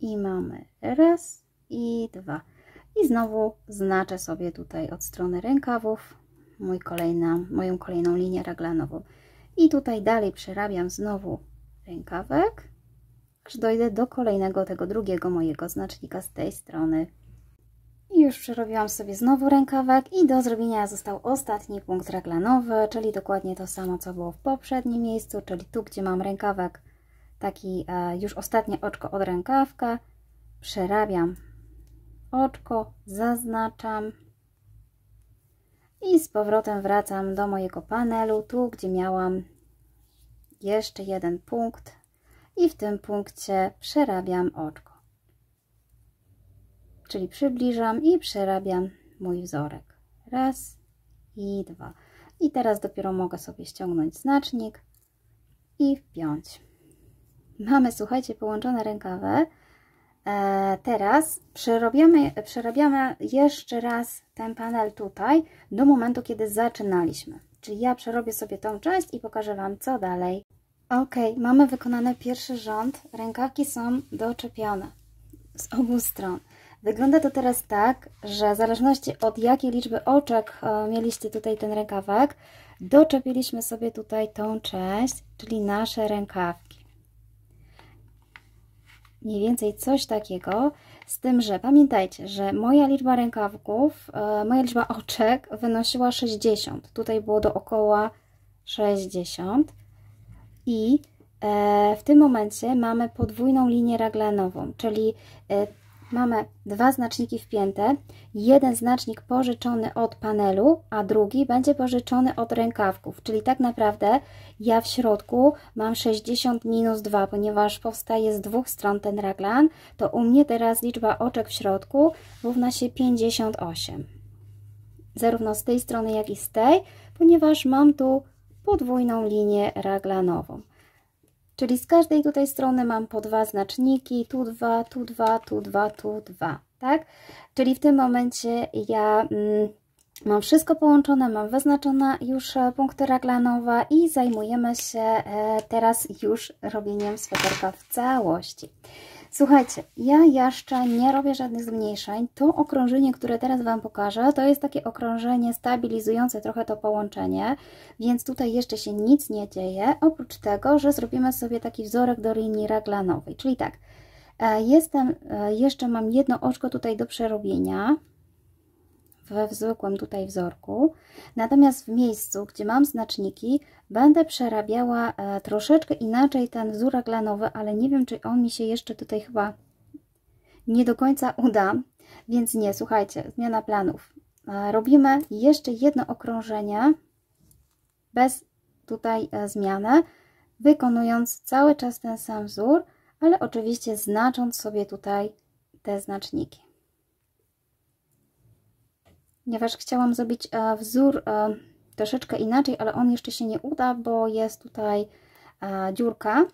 I mamy raz i 2. I znowu znaczę sobie tutaj od strony rękawów moją kolejną linię reglanową. I tutaj dalej przerabiam znowu rękawek, aż dojdę do kolejnego, tego drugiego mojego znacznika z tej strony. I już przerobiłam sobie znowu rękawek i do zrobienia został ostatni punkt reglanowy, czyli dokładnie to samo, co było w poprzednim miejscu, czyli tu, gdzie mam rękawek, taki już ostatnie oczko od rękawka, przerabiam oczko, zaznaczam i z powrotem wracam do mojego panelu, tu, gdzie miałam jeszcze jeden punkt i w tym punkcie przerabiam oczko. Czyli przybliżam i przerabiam mój wzorek. Raz i 2. I teraz dopiero mogę sobie ściągnąć znacznik i wpiąć. Mamy, słuchajcie, połączone rękawy. Teraz przerabiamy jeszcze raz ten panel tutaj do momentu, kiedy zaczynaliśmy. Czyli ja przerobię sobie tą część i pokażę Wam, co dalej. Ok, mamy wykonany pierwszy rząd. Rękawki są doczepione z obu stron. Wygląda to teraz tak, że w zależności od jakiej liczby oczek mieliście tutaj ten rękawek, doczepiliśmy sobie tutaj tą część, czyli nasze rękawki. Mniej więcej coś takiego, z tym, że pamiętajcie, że moja liczba rękawków, moja liczba oczek wynosiła 60. Tutaj było dookoła 60 i w tym momencie mamy podwójną linię raglanową, czyli mamy dwa znaczniki wpięte, jeden znacznik pożyczony od panelu, a drugi będzie pożyczony od rękawków, czyli tak naprawdę ja w środku mam 60 minus 2, ponieważ powstaje z dwóch stron ten raglan, to u mnie teraz liczba oczek w środku równa się 58. Zarówno z tej strony, jak i z tej, ponieważ mam tu podwójną linię raglanową. Czyli z każdej tutaj strony mam po dwa znaczniki, tu dwa, tu dwa, tu dwa, tu dwa, tak? Czyli w tym momencie ja mam wszystko połączone, mam wyznaczone już punkty raglanowe i zajmujemy się teraz już robieniem sweterka w całości. Słuchajcie, ja jeszcze nie robię żadnych zmniejszeń. To okrążenie, które teraz Wam pokażę, to jest takie okrążenie stabilizujące trochę to połączenie, więc tutaj jeszcze się nic nie dzieje, oprócz tego, że zrobimy sobie taki wzorek do linii raglanowej. Czyli tak, jeszcze mam jedno oczko tutaj do przerobienia we zwykłym tutaj wzorku, natomiast w miejscu, gdzie mam znaczniki, będę przerabiała troszeczkę inaczej ten wzór raglanowy, ale nie wiem, czy on mi się jeszcze tutaj chyba nie do końca uda, więc nie, słuchajcie, zmiana planów. Robimy jeszcze jedno okrążenie bez tutaj zmiany, wykonując cały czas ten sam wzór, ale oczywiście znacząc sobie tutaj te znaczniki. Ponieważ chciałam zrobić wzór troszeczkę inaczej, ale on jeszcze się nie uda, bo jest tutaj dziurka,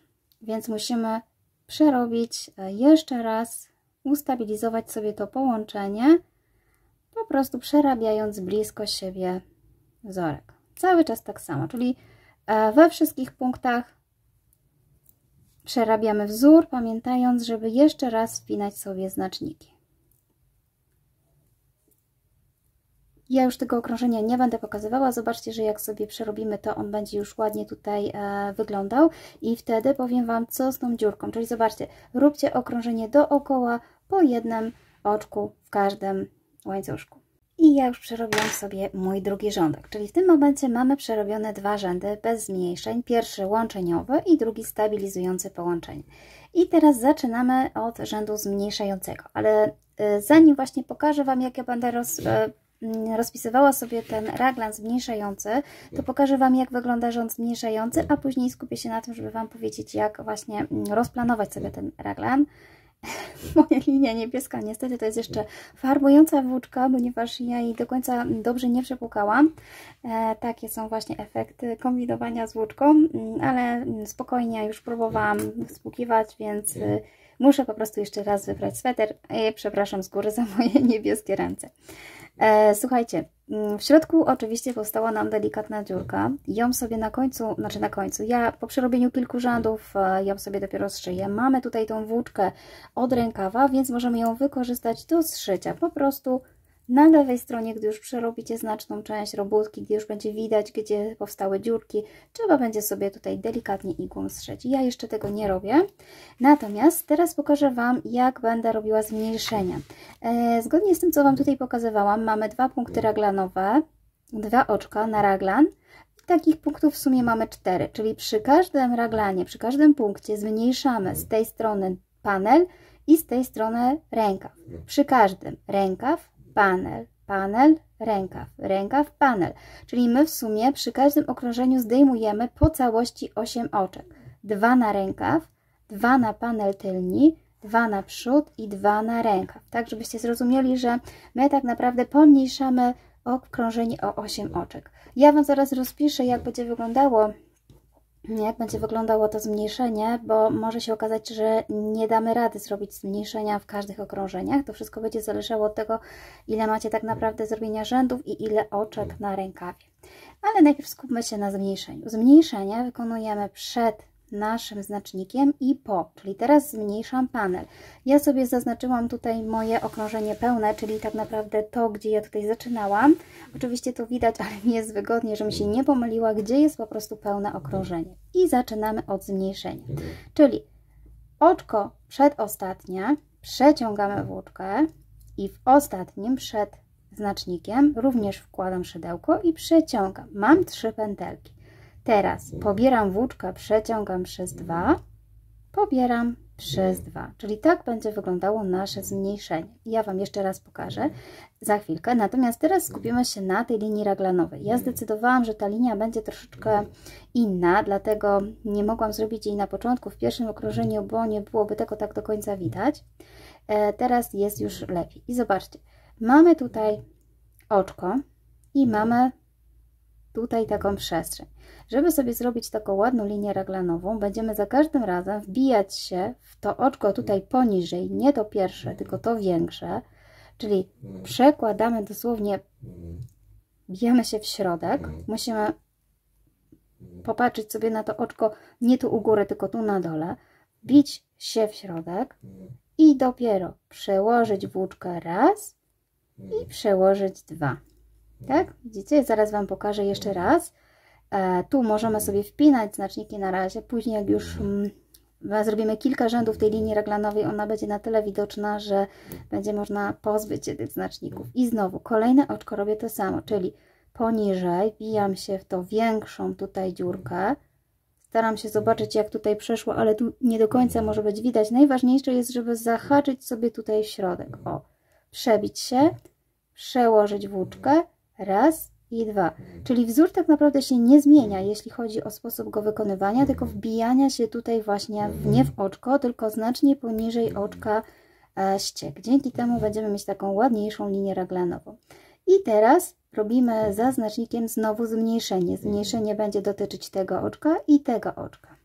więc musimy przerobić jeszcze raz, ustabilizować sobie to połączenie, po prostu przerabiając blisko siebie wzorek. Cały czas tak samo, czyli we wszystkich punktach przerabiamy wzór, pamiętając, żeby jeszcze raz wpinać sobie znaczniki. Ja już tego okrążenia nie będę pokazywała. Zobaczcie, że jak sobie przerobimy, to on będzie już ładnie tutaj wyglądał i wtedy powiem Wam, co z tą dziurką. Czyli zobaczcie, róbcie okrążenie dookoła po jednym oczku w każdym łańcuszku. I ja już przerobiłam sobie mój drugi rządek, czyli w tym momencie mamy przerobione dwa rzędy bez zmniejszeń. Pierwszy łączeniowy i drugi stabilizujący połączenie. I teraz zaczynamy od rzędu zmniejszającego, ale zanim właśnie pokażę Wam, jak ja będę rozpisywała sobie ten raglan zmniejszający, to pokażę Wam, jak wygląda rząd zmniejszający, a później skupię się na tym, żeby Wam powiedzieć, jak właśnie rozplanować sobie ten raglan. Moja linia niebieska niestety to jest jeszcze farbująca włóczka, ponieważ ja jej do końca dobrze nie przepłukałam. Takie są właśnie efekty kombinowania z włóczką, ale spokojnie już próbowałam spłukiwać, więc muszę po prostu jeszcze raz wybrać sweter. Przepraszam z góry za moje niebieskie ręce. Słuchajcie, w środku oczywiście powstała nam delikatna dziurka. Ją sobie na końcu, ja po przerobieniu kilku rzędów ją sobie dopiero zszyję. Mamy tutaj tą włóczkę od rękawa, więc możemy ją wykorzystać do zszycia. Po prostu na lewej stronie, gdy już przerobicie znaczną część robótki, gdzie już będzie widać, gdzie powstały dziurki, trzeba będzie sobie tutaj delikatnie igłą zszyć. Ja jeszcze tego nie robię. Natomiast teraz pokażę Wam, jak będę robiła zmniejszenia. Zgodnie z tym, co Wam tutaj pokazywałam, mamy dwa punkty raglanowe, dwa oczka na raglan. Takich punktów w sumie mamy 4, czyli przy każdym raglanie, przy każdym punkcie zmniejszamy z tej strony panel i z tej strony rękaw. Przy każdym rękaw, panel, panel, rękaw, rękaw, panel. Czyli my w sumie przy każdym okrążeniu zdejmujemy po całości 8 oczek. 2 na rękaw, 2 na panel tylni, 2 na przód i 2 na rękaw. Tak, żebyście zrozumieli, że my tak naprawdę pomniejszamy okrążenie o 8 oczek. Ja Wam zaraz rozpiszę, jak będzie wyglądało to zmniejszenie, bo może się okazać, że nie damy rady zrobić zmniejszenia w każdych okrążeniach. To wszystko będzie zależało od tego, ile macie tak naprawdę zrobienia rzędów i ile oczek na rękawie. Ale najpierw skupmy się na zmniejszeniu. Zmniejszenie wykonujemy przed naszym znacznikiem i po, czyli teraz zmniejszam panel. Ja sobie zaznaczyłam tutaj moje okrążenie pełne, czyli tak naprawdę to, gdzie ja tutaj zaczynałam. Oczywiście to widać, ale mi jest wygodnie, żebym się nie pomyliła, gdzie jest po prostu pełne okrążenie. I zaczynamy od zmniejszenia, czyli oczko przedostatnie, przeciągamy włóczkę i w ostatnim przed znacznikiem również wkładam szydełko i przeciągam. Mam 3 pętelki. Teraz pobieram włóczkę, przeciągam przez 2, pobieram, przez 2. Czyli tak będzie wyglądało nasze zmniejszenie. Ja Wam jeszcze raz pokażę za chwilkę. Natomiast teraz skupimy się na tej linii raglanowej. Ja zdecydowałam, że ta linia będzie troszeczkę inna, dlatego nie mogłam zrobić jej na początku, w pierwszym okrążeniu, bo nie byłoby tego tak do końca widać. Teraz jest już lepiej. I zobaczcie, mamy tutaj oczko i mamy tutaj taką przestrzeń. Żeby sobie zrobić taką ładną linię raglanową, będziemy za każdym razem wbijać się w to oczko tutaj poniżej, nie to pierwsze, tylko to większe, czyli przekładamy dosłownie, bijemy się w środek, musimy popatrzeć sobie na to oczko nie tu u góry, tylko tu na dole, bić się w środek i dopiero przełożyć włóczkę raz i przełożyć 2. Tak? Widzicie? Zaraz Wam pokażę jeszcze raz. Tu możemy sobie wpinać znaczniki na razie. Później jak już zrobimy kilka rzędów tej linii raglanowej, ona będzie na tyle widoczna, że będzie można pozbyć się tych znaczników. I znowu kolejne oczko robię to samo, czyli poniżej wbijam się w tą większą tutaj dziurkę. Staram się zobaczyć, jak tutaj przeszło, ale tu nie do końca może być widać. Najważniejsze jest, żeby zahaczyć sobie tutaj w środek. O, przebić się, przełożyć włóczkę, raz i 2. Czyli wzór tak naprawdę się nie zmienia, jeśli chodzi o sposób go wykonywania, tylko wbijania się tutaj właśnie nie w oczko, tylko znacznie poniżej oczka ściek. Dzięki temu będziemy mieć taką ładniejszą linię raglanową. I teraz robimy za znacznikiem znowu zmniejszenie. Zmniejszenie będzie dotyczyć tego oczka i tego oczka.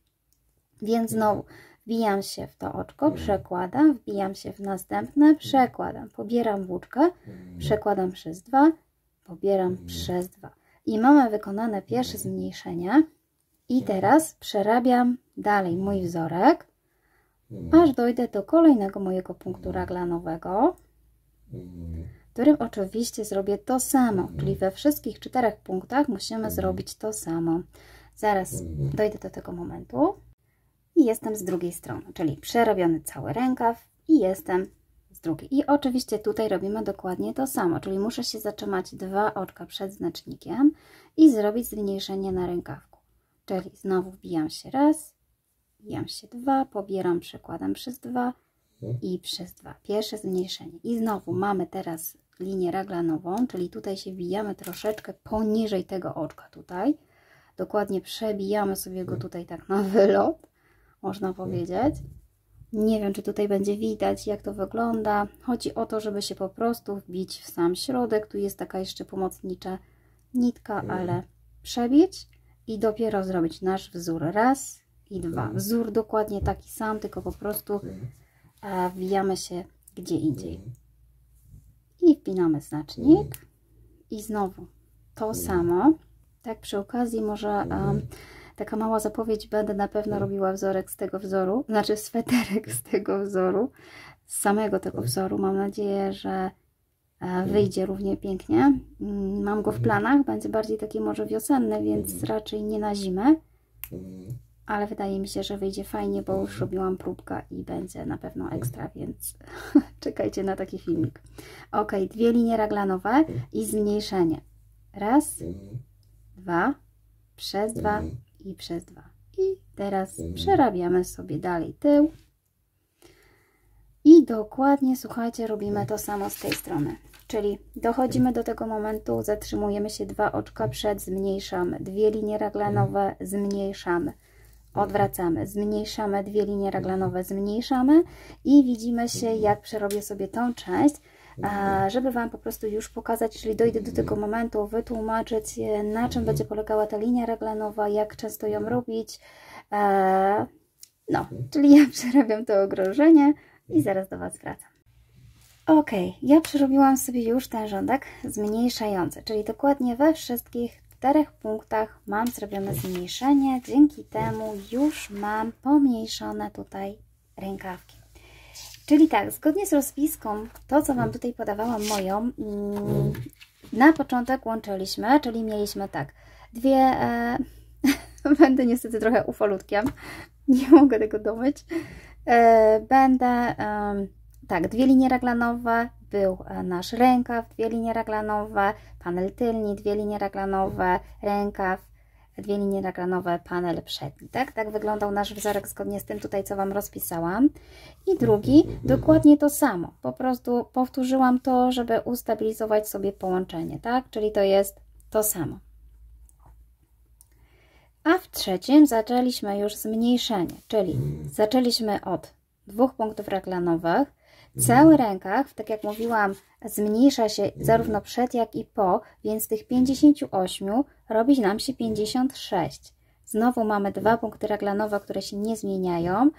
Więc znowu wbijam się w to oczko, przekładam, wbijam się w następne, przekładam, pobieram włóczkę, przekładam przez 2, pobieram przez 2. I mamy wykonane pierwsze zmniejszenie. I teraz przerabiam dalej mój wzorek, aż dojdę do kolejnego mojego punktu raglanowego, w którym oczywiście zrobię to samo, czyli we wszystkich 4 punktach musimy zrobić to samo. Zaraz dojdę do tego momentu i jestem z drugiej strony, czyli przerobiony cały rękaw i jestem z drugiej. I oczywiście tutaj robimy dokładnie to samo, czyli muszę się zatrzymać 2 oczka przed znacznikiem i zrobić zmniejszenie na rękawku. Czyli znowu wbijam się raz, wbijam się 2, pobieram, przekładam przez 2 i przez 2. Pierwsze zmniejszenie. I znowu mamy teraz linię raglanową, czyli tutaj się wbijamy troszeczkę poniżej tego oczka tutaj. Dokładnie przebijamy sobie go tutaj tak na wylot, można powiedzieć. Nie wiem, czy tutaj będzie widać, jak to wygląda. Chodzi o to, żeby się po prostu wbić w sam środek. Tu jest taka jeszcze pomocnicza nitka, ale przebić i dopiero zrobić nasz wzór raz i 2. Wzór dokładnie taki sam, tylko po prostu wbijamy się gdzie indziej. I wpinamy znacznik i znowu to samo. Tak przy okazji może taka mała zapowiedź, będę na pewno robiła wzorek z tego wzoru, znaczy sweterek z tego wzoru, z samego tego wzoru. Mam nadzieję, że wyjdzie równie pięknie. Mam go w planach, będzie bardziej taki może wiosenny, więc raczej nie na zimę, ale wydaje mi się, że wyjdzie fajnie, bo już robiłam próbkę i będzie na pewno ekstra, więc czekajcie na taki filmik. Ok, 2 linie raglanowe i zmniejszenie. Raz, 2, przez 2 i przez 2. I teraz przerabiamy sobie dalej tył. I dokładnie, słuchajcie, robimy to samo z tej strony. Czyli dochodzimy do tego momentu, zatrzymujemy się 2 oczka przed, zmniejszamy. 2 linie raglanowe, zmniejszamy. Odwracamy, zmniejszamy 2 linie raglanowe, zmniejszamy i widzimy się, jak przerobię sobie tą część, żeby Wam po prostu już pokazać, czyli dojdę do tego momentu, wytłumaczyć, na czym będzie polegała ta linia raglanowa, jak często ją robić. No, czyli ja przerabiam to ogrożenie i zaraz do Was wracam. Ok, ja przerobiłam sobie już ten rządek zmniejszający, czyli dokładnie we wszystkich 4 punktach mam zrobione zmniejszenie, dzięki temu już mam pomniejszone tutaj rękawki. Czyli tak, zgodnie z rozpiską, to co Wam tutaj podawałam moją, na początek łączyliśmy, czyli mieliśmy tak, będę niestety trochę ufolutkiem, nie mogę tego domyć, tak, 2 linie raglanowe, był nasz rękaw, 2 linie raglanowe, panel tylni, 2 linie raglanowe, rękaw, 2 linie raglanowe, panel przedni, tak? Tak wyglądał nasz wzorek zgodnie z tym tutaj, co Wam rozpisałam. I drugi, dokładnie to samo. Po prostu powtórzyłam to, żeby ustabilizować sobie połączenie, tak? Czyli to jest to samo. A w trzecim zaczęliśmy już zmniejszenie, czyli zaczęliśmy od 2 punktów raglanowych. Cały rękaw, tak jak mówiłam, zmniejsza się zarówno przed, jak i po, więc z tych 58 robi nam się 56. Znowu mamy 2 punkty raglanowe, które się nie zmieniają.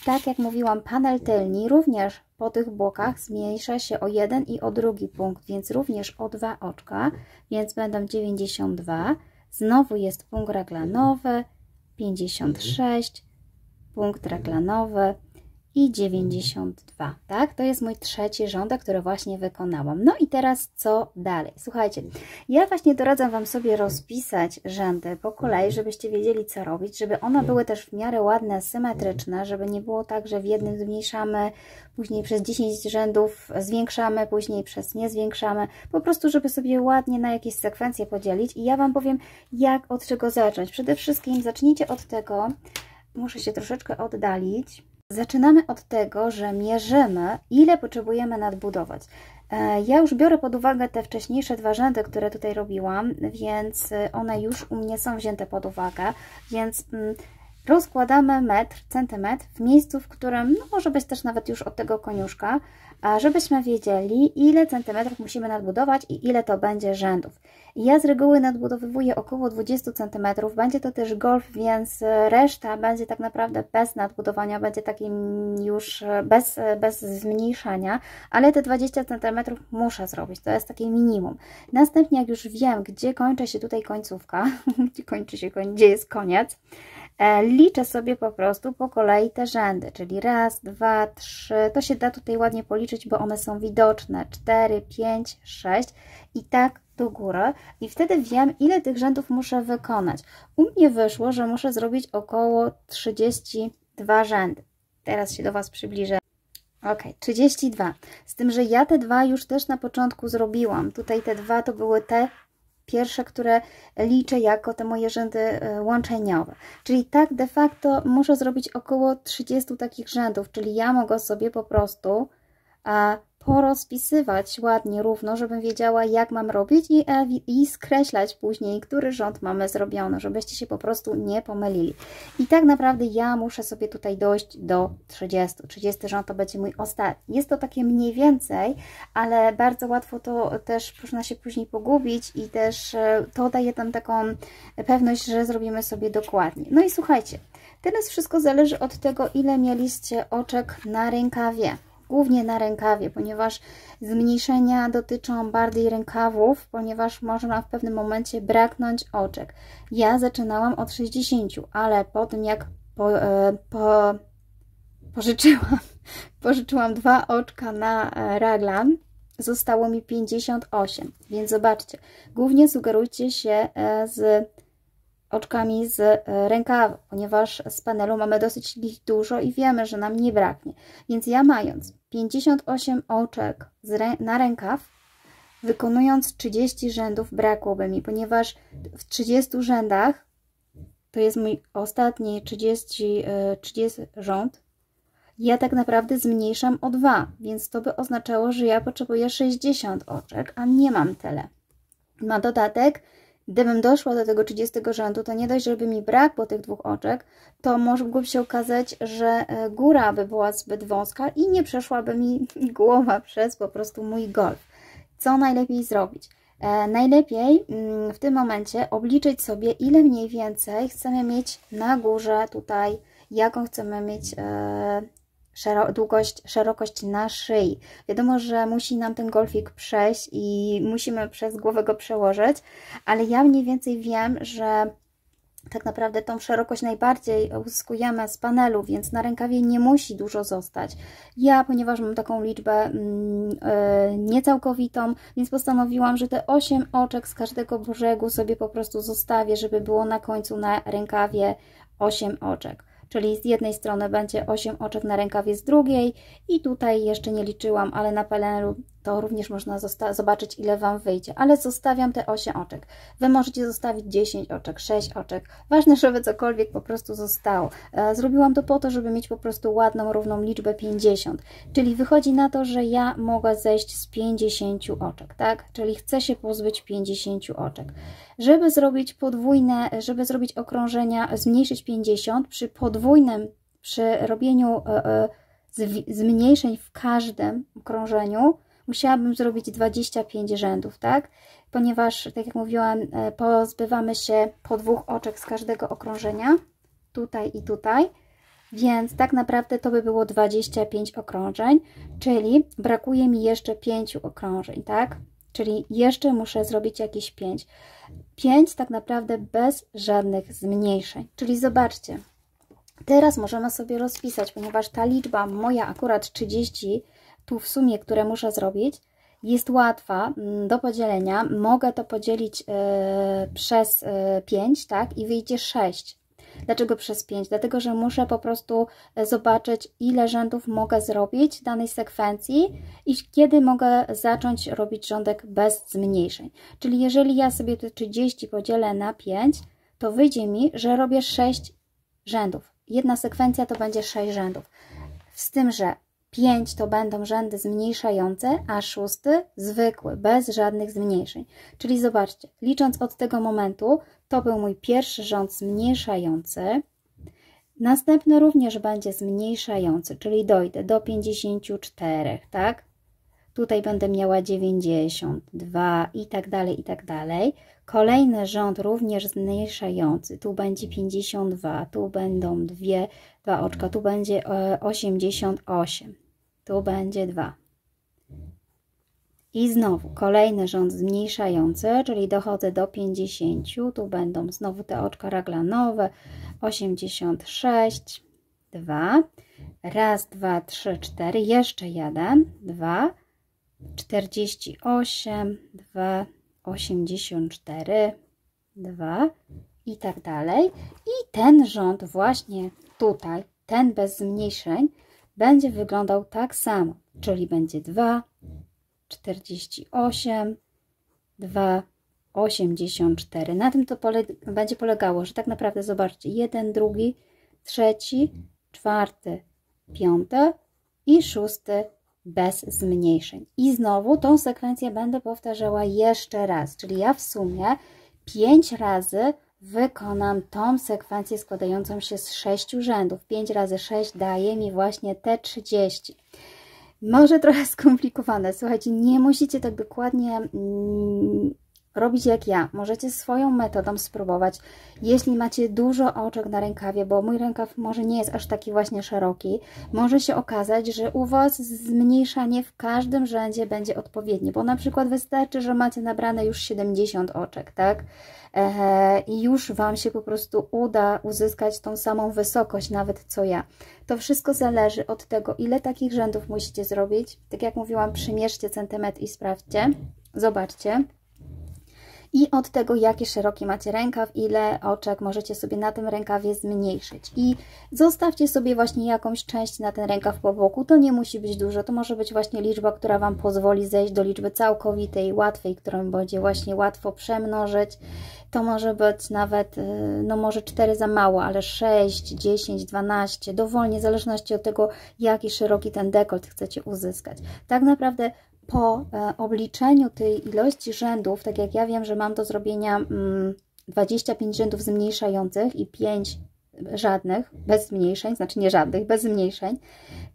Tak jak mówiłam, panel tylni również po tych bokach zmniejsza się o 1 i o drugi punkt, więc również o 2 oczka, więc będą 92. Znowu jest punkt raglanowy, 56, punkt raglanowy i 92, tak? To jest mój trzeci rządek, który właśnie wykonałam. No i teraz co dalej? Słuchajcie, ja właśnie doradzam Wam sobie rozpisać rzędy po kolei, żebyście wiedzieli, co robić, żeby one były też w miarę ładne, symetryczne, żeby nie było tak, że w jednym zmniejszamy, później przez 10 rzędów zwiększamy, później przez nie zwiększamy, po prostu, żeby sobie ładnie na jakieś sekwencje podzielić i ja Wam powiem, jak od czego zacząć. Przede wszystkim zacznijcie od tego, muszę się troszeczkę oddalić. Zaczynamy od tego, że mierzymy, ile potrzebujemy nadbudować. Ja już biorę pod uwagę te wcześniejsze 2 rzędy, które tutaj robiłam, więc one już u mnie są wzięte pod uwagę, więc rozkładamy metr, centymetr w miejscu, w którym no, może być też nawet już od tego koniuszka, żebyśmy wiedzieli, ile centymetrów musimy nadbudować i ile to będzie rzędów. Ja z reguły nadbudowywuję około 20 cm, będzie to też golf, więc reszta będzie tak naprawdę bez nadbudowania, będzie takim już bez zmniejszania, ale te 20 cm muszę zrobić, to jest takie minimum. Następnie jak już wiem, gdzie kończy się tutaj końcówka, gdzie jest koniec, liczę sobie po prostu po kolei te rzędy, czyli 1, 2, 3, to się da tutaj ładnie policzyć, bo one są widoczne, 4, 5, 6 i tak do góry i wtedy wiem, ile tych rzędów muszę wykonać. U mnie wyszło, że muszę zrobić około 32 rzędy. Teraz się do Was przybliżę. Ok, 32. Z tym, że ja te 2 już też na początku zrobiłam. Tutaj te 2 to były te pierwsze, które liczę jako te moje rzędy łączeniowe. Czyli tak de facto muszę zrobić około 30 takich rzędów, czyli ja mogę sobie po prostu porozpisywać ładnie, równo, żebym wiedziała, jak mam robić i skreślać później, który rząd mamy zrobiony, żebyście się po prostu nie pomylili. I tak naprawdę ja muszę sobie tutaj dojść do 30. 30 rząd to będzie mój ostatni. Jest to takie mniej więcej, ale bardzo łatwo to też można się później pogubić i też to daje tam taką pewność, że zrobimy sobie dokładnie. No i słuchajcie, teraz wszystko zależy od tego, ile mieliście oczek na rękawie. Głównie na rękawie, ponieważ zmniejszenia dotyczą bardziej rękawów, ponieważ można w pewnym momencie braknąć oczek. Ja zaczynałam od 60, ale po tym jak pożyczyłam 2 oczka na raglan, zostało mi 58, więc zobaczcie, głównie sugerujcie się z oczkami z rękawu, ponieważ z panelu mamy dosyć ich dużo i wiemy, że nam nie braknie. Więc ja mając 58 oczek na rękaw, wykonując 30 rzędów brakłoby mi, ponieważ w 30 rzędach, to jest mój ostatni 30 rząd, ja tak naprawdę zmniejszam o 2, więc to by oznaczało, że ja potrzebuję 60 oczek, a nie mam tyle. Na dodatek, gdybym doszła do tego 30 rzędu, to nie dość, żeby mi brakło tych 2 oczek, to mogłoby się okazać, że góra by była zbyt wąska i nie przeszłaby mi głowa przez po prostu mój golf. Co najlepiej zrobić? Najlepiej w tym momencie obliczyć sobie, ile mniej więcej chcemy mieć na górze tutaj, jaką chcemy mieć długość, szerokość na szyi. Wiadomo, że musi nam ten golfik przejść i musimy przez głowę go przełożyć, ale ja mniej więcej wiem, że tak naprawdę tą szerokość najbardziej uzyskujemy z panelu, więc na rękawie nie musi dużo zostać. Ja, ponieważ mam taką liczbę niecałkowitą, więc postanowiłam, że te 8 oczek z każdego brzegu sobie po prostu zostawię, żeby było na końcu na rękawie 8 oczek. Czyli z jednej strony będzie 8 oczek na rękawie, z drugiej i tutaj jeszcze nie liczyłam, ale na panelu to również można zobaczyć, ile Wam wyjdzie, ale zostawiam te 8 oczek. Wy możecie zostawić 10 oczek, 6 oczek, ważne, żeby cokolwiek po prostu zostało. Zrobiłam to po to, żeby mieć po prostu ładną, równą liczbę 50, czyli wychodzi na to, że ja mogę zejść z 50 oczek, tak? Czyli chcę się pozbyć 50 oczek. Żeby zrobić podwójne, żeby zrobić okrążenia, zmniejszyć 50, przy robieniu zmniejszeń w każdym okrążeniu musiałabym zrobić 25 rzędów, tak? Ponieważ, tak jak mówiłam, pozbywamy się po 2 oczek z każdego okrążenia, tutaj i tutaj, więc tak naprawdę to by było 25 okrążeń, czyli brakuje mi jeszcze 5 okrążeń, tak? Czyli jeszcze muszę zrobić jakieś 5. 5 tak naprawdę bez żadnych zmniejszeń, czyli zobaczcie, teraz możemy sobie rozpisać, ponieważ ta liczba moja akurat 30, tu w sumie, które muszę zrobić, jest łatwa do podzielenia. Mogę to podzielić przez 5, tak? I wyjdzie 6. Dlaczego przez 5? Dlatego, że muszę po prostu zobaczyć, ile rzędów mogę zrobić w danej sekwencji i kiedy mogę zacząć robić rządek bez zmniejszeń. Czyli jeżeli ja sobie te 30 podzielę na 5, to wyjdzie mi, że robię 6 rzędów. Jedna sekwencja to będzie 6 rzędów. Z tym, że 5 to będą rzędy zmniejszające, a 6 zwykły, bez żadnych zmniejszeń. Czyli zobaczcie, licząc od tego momentu, to był mój pierwszy rząd zmniejszający. Następny również będzie zmniejszający, czyli dojdę do 54, tak? Tutaj będę miała 92 i tak dalej, i tak dalej. Kolejny rząd również zmniejszający. Tu będzie 52, tu będą dwa oczka, tu będzie 88, tu będzie 2. I znowu kolejny rząd zmniejszający, czyli dochodzę do 50, tu będą znowu te oczka raglanowe, 86, 2, raz, 2, 3, 4, jeszcze jeden, 2, 48, 2, 84, 2 i tak dalej. I ten rząd właśnie tutaj, ten bez zmniejszeń, będzie wyglądał tak samo, czyli będzie 2, 48, 2, 84. Na tym to będzie polegało, że tak naprawdę zobaczcie, 1, 2, 3, 4, 5 i 6 bez zmniejszeń. I znowu tą sekwencję będę powtarzała jeszcze raz, czyli ja w sumie 5 razy wykonam tą sekwencję składającą się z 6 rzędów. 5 razy 6 daje mi właśnie te 30. Może trochę skomplikowane, słuchajcie, nie musicie tak dokładnie robić jak ja. Możecie swoją metodą spróbować. Jeśli macie dużo oczek na rękawie, bo mój rękaw może nie jest aż taki właśnie szeroki, może się okazać, że u Was zmniejszanie w każdym rzędzie będzie odpowiednie, bo na przykład wystarczy, że macie nabrane już 70 oczek, tak? I już Wam się po prostu uda uzyskać tą samą wysokość nawet co ja. To wszystko zależy od tego, ile takich rzędów musicie zrobić. Tak jak mówiłam, przymierzcie centymetr i sprawdźcie, zobaczcie. I od tego, jaki szeroki macie rękaw, ile oczek możecie sobie na tym rękawie zmniejszyć. I zostawcie sobie właśnie jakąś część na ten rękaw po boku. To nie musi być dużo, to może być właśnie liczba, która Wam pozwoli zejść do liczby całkowitej, łatwej, którą będzie właśnie łatwo przemnożyć. To może być nawet, no może 4 za mało, ale 6, 10, 12, dowolnie, w zależności od tego, jaki szeroki ten dekolt chcecie uzyskać. Tak naprawdę po obliczeniu tej ilości rzędów, tak jak ja wiem, że mam do zrobienia 25 rzędów zmniejszających i 5 żadnych, bez zmniejszeń, znaczy nie żadnych, bez zmniejszeń,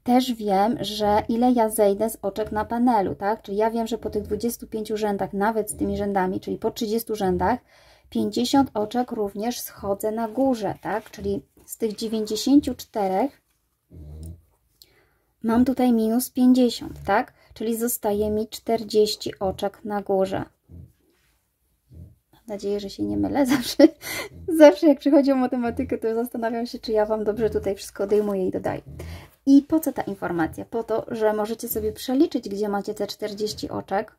też wiem, że ile ja zejdę z oczek na panelu, tak? Czyli ja wiem, że po tych 25 rzędach, nawet z tymi rzędami, czyli po 30 rzędach, 50 oczek również schodzę na górze, tak? Czyli z tych 94 mam tutaj minus 50, tak? Czyli zostaje mi 40 oczek na górze. Mam nadzieję, że się nie mylę. Zawsze jak przychodzi o matematykę, to zastanawiam się, czy ja Wam dobrze tutaj wszystko odejmuję i dodaję. I po co ta informacja? Po to, że możecie sobie przeliczyć, gdzie macie te 40 oczek,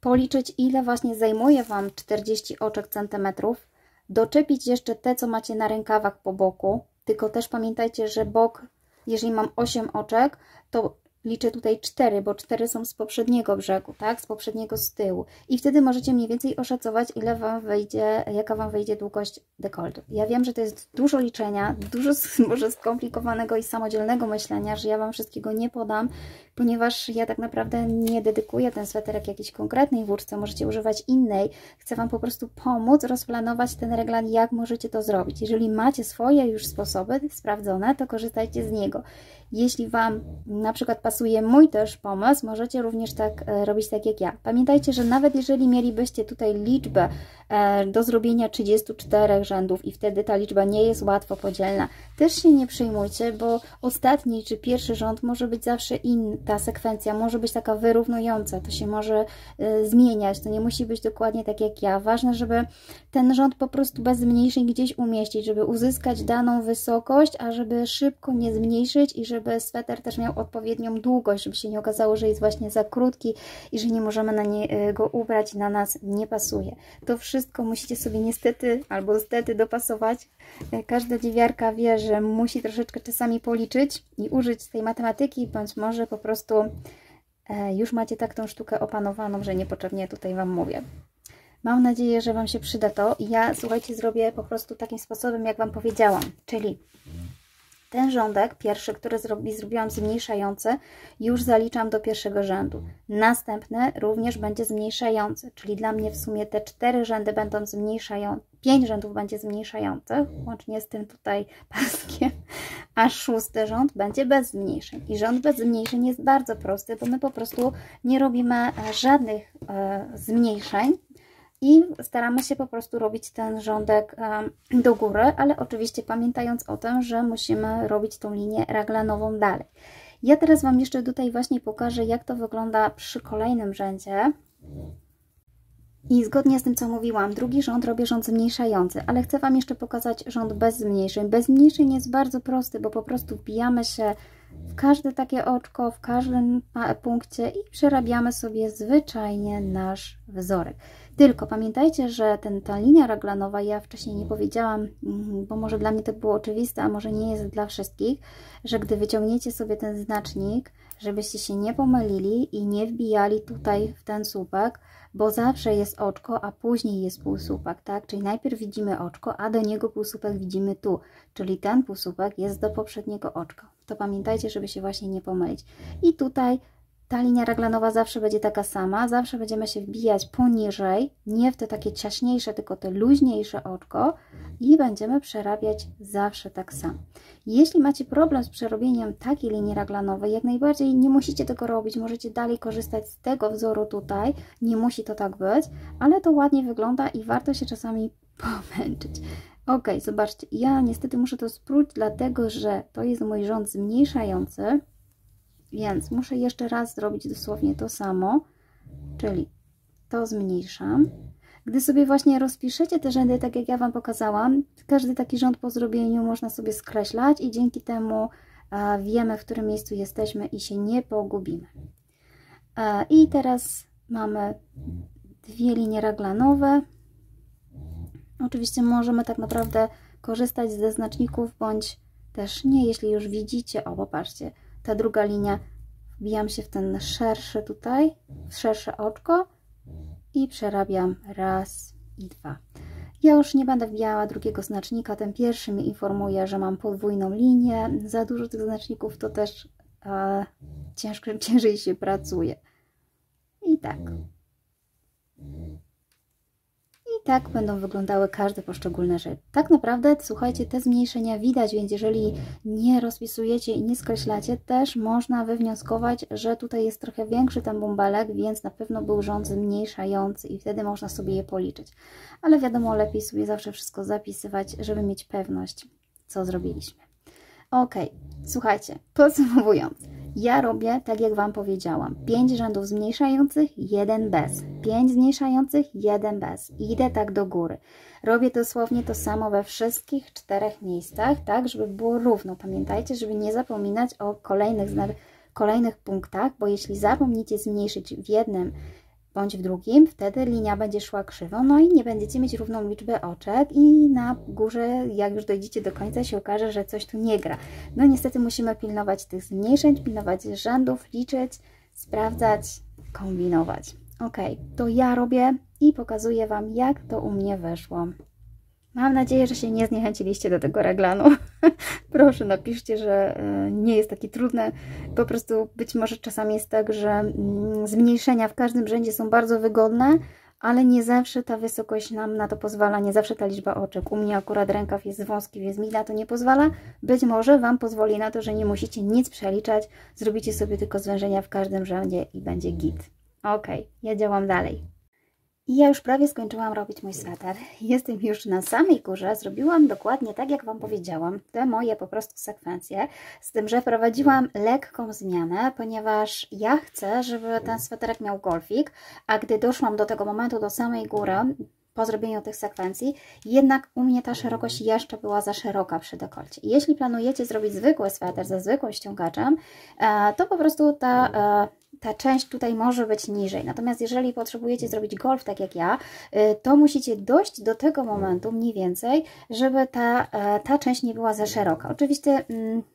policzyć, ile właśnie zajmuje Wam 40 oczek centymetrów, doczepić jeszcze te, co macie na rękawach po boku, tylko też pamiętajcie, że bok, jeżeli mam 8 oczek, to liczę tutaj 4, bo 4 są z poprzedniego brzegu, tak? Z poprzedniego z tyłu. I wtedy możecie mniej więcej oszacować, ile Wam wyjdzie, jaka Wam wyjdzie długość dekoltu. Ja wiem, że to jest dużo liczenia, dużo może skomplikowanego i samodzielnego myślenia, że ja Wam wszystkiego nie podam, ponieważ ja tak naprawdę nie dedykuję ten sweterek jakiejś konkretnej włóczce, możecie używać innej. Chcę Wam po prostu pomóc rozplanować ten reglan, jak możecie to zrobić. Jeżeli macie swoje już sposoby sprawdzone, to korzystajcie z niego. Jeśli Wam na przykład pasuje mój też pomysł, możecie również tak robić tak jak ja. Pamiętajcie, że nawet jeżeli mielibyście tutaj liczbę do zrobienia 34 rzędów i wtedy ta liczba nie jest łatwo podzielna, też się nie przejmujcie, bo ostatni czy pierwszy rząd może być zawsze inny, ta sekwencja może być taka wyrównująca, to się może zmieniać, to nie musi być dokładnie tak jak ja. Ważne, żeby ten rząd po prostu bez zmniejszeń gdzieś umieścić, żeby uzyskać daną wysokość, a żeby szybko nie zmniejszyć i żeby sweter też miał odpowiednią długość, żeby się nie okazało, że jest właśnie za krótki i że nie możemy na niego ubrać i na nas nie pasuje. To wszystko musicie sobie niestety albo stety dopasować. Każda dziewiarka wie, że musi troszeczkę czasami policzyć i użyć tej matematyki, bądź może po prostu już macie tak tą sztukę opanowaną, że niepotrzebnie tutaj Wam mówię. Mam nadzieję, że Wam się przyda to i ja, słuchajcie, zrobię po prostu takim sposobem, jak Wam powiedziałam, czyli ten rządek pierwszy, który zrobiłam zmniejszający, już zaliczam do pierwszego rzędu. Następny również będzie zmniejszający, czyli dla mnie w sumie te 4 rzędy będą zmniejszające, 5 rzędów będzie zmniejszających, łącznie z tym tutaj paskiem, a 6. rząd będzie bez zmniejszeń. I rząd bez zmniejszeń jest bardzo prosty, bo my po prostu nie robimy żadnych zmniejszeń, i staramy się po prostu robić ten rządek do góry, ale oczywiście pamiętając o tym, że musimy robić tą linię raglanową dalej. Ja teraz Wam jeszcze tutaj właśnie pokażę, jak to wygląda przy kolejnym rzędzie. I zgodnie z tym, co mówiłam, drugi rząd robię rząd zmniejszający, ale chcę Wam jeszcze pokazać rząd bez zmniejszeń. Bez zmniejszeń jest bardzo prosty, bo po prostu wbijamy się w każde takie oczko, w każdym punkcie i przerabiamy sobie zwyczajnie nasz wzorek. Tylko pamiętajcie, że ta linia raglanowa, ja wcześniej nie powiedziałam, bo może dla mnie to było oczywiste, a może nie jest dla wszystkich, że gdy wyciągniecie sobie ten znacznik, żebyście się nie pomylili i nie wbijali tutaj w ten słupek, bo zawsze jest oczko, a później jest półsłupek, tak? Czyli najpierw widzimy oczko, a do niego półsłupek widzimy tu, czyli ten półsłupek jest do poprzedniego oczka. To pamiętajcie, żeby się właśnie nie pomylić. I tutaj ta linia raglanowa zawsze będzie taka sama, zawsze będziemy się wbijać poniżej, nie w te takie ciaśniejsze, tylko te luźniejsze oczko i będziemy przerabiać zawsze tak samo. Jeśli macie problem z przerobieniem takiej linii raglanowej, jak najbardziej nie musicie tego robić, możecie dalej korzystać z tego wzoru tutaj, nie musi to tak być, ale to ładnie wygląda i warto się czasami pomęczyć. Ok, zobaczcie, ja niestety muszę to spróć, dlatego że to jest mój rząd zmniejszający, więc muszę jeszcze raz zrobić dosłownie to samo, czyli to zmniejszam. Gdy sobie właśnie rozpiszecie te rzędy, tak jak ja Wam pokazałam, każdy taki rząd po zrobieniu można sobie skreślać i dzięki temu wiemy, w którym miejscu jesteśmy i się nie pogubimy. I teraz mamy 2 linie raglanowe. Oczywiście możemy tak naprawdę korzystać ze znaczników, bądź też nie, jeśli już widzicie, o popatrzcie, ta druga linia, wbijam się w ten szerszy tutaj, w szersze oczko i przerabiam raz i 2. Ja już nie będę wbijała drugiego znacznika, ten pierwszy mi informuje, że mam podwójną linię. Za dużo tych znaczników to też ciężej się pracuje. I tak. I tak będą wyglądały każde poszczególne rzeczy. Tak naprawdę, słuchajcie, te zmniejszenia widać, więc jeżeli nie rozpisujecie i nie skreślacie, też można wywnioskować, że tutaj jest trochę większy ten bąbelek, więc na pewno był rząd zmniejszający i wtedy można sobie je policzyć. Ale wiadomo, lepiej sobie zawsze wszystko zapisywać, żeby mieć pewność, co zrobiliśmy. Ok, słuchajcie, podsumowując. Ja robię, tak jak Wam powiedziałam, 5 rzędów zmniejszających, 1 bez. 5 zmniejszających, 1 bez. Idę tak do góry. Robię dosłownie to samo we wszystkich 4 miejscach, tak, żeby było równo. Pamiętajcie, żeby nie zapominać o kolejnych punktach, bo jeśli zapomnicie zmniejszyć w jednym bądź w drugim, wtedy linia będzie szła krzywo, no i nie będziecie mieć równą liczbę oczek i na górze, jak już dojdziecie do końca, się okaże, że coś tu nie gra. No niestety musimy pilnować tych zmniejszeń, pilnować rzędów, liczyć, sprawdzać, kombinować. Ok, to ja robię i pokazuję Wam, jak to u mnie wyszło. Mam nadzieję, że się nie zniechęciliście do tego reglanu. Proszę, napiszcie, że nie jest takie trudne. Po prostu być może czasami jest tak, że zmniejszenia w każdym rzędzie są bardzo wygodne, ale nie zawsze ta wysokość nam na to pozwala, nie zawsze ta liczba oczek. U mnie akurat rękaw jest wąski, więc mi na to nie pozwala. Być może Wam pozwoli na to, że nie musicie nic przeliczać. Zrobicie sobie tylko zwężenia w każdym rzędzie i będzie git. Ok, ja działam dalej. I ja już prawie skończyłam robić mój sweter. Jestem już na samej górze. Zrobiłam dokładnie tak, jak Wam powiedziałam. Te moje po prostu sekwencje. Z tym, że wprowadziłam lekką zmianę, ponieważ ja chcę, żeby ten sweterek miał golfik, a gdy doszłam do tego momentu, do samej góry, po zrobieniu tych sekwencji, jednak u mnie ta szerokość jeszcze była za szeroka przy dekolcie. I jeśli planujecie zrobić zwykły sweter ze zwykłym ściągaczem, to po prostu ta część tutaj może być niżej. Natomiast jeżeli potrzebujecie zrobić golf tak jak ja, to musicie dojść do tego momentu mniej więcej, żeby ta część nie była za szeroka. Oczywiście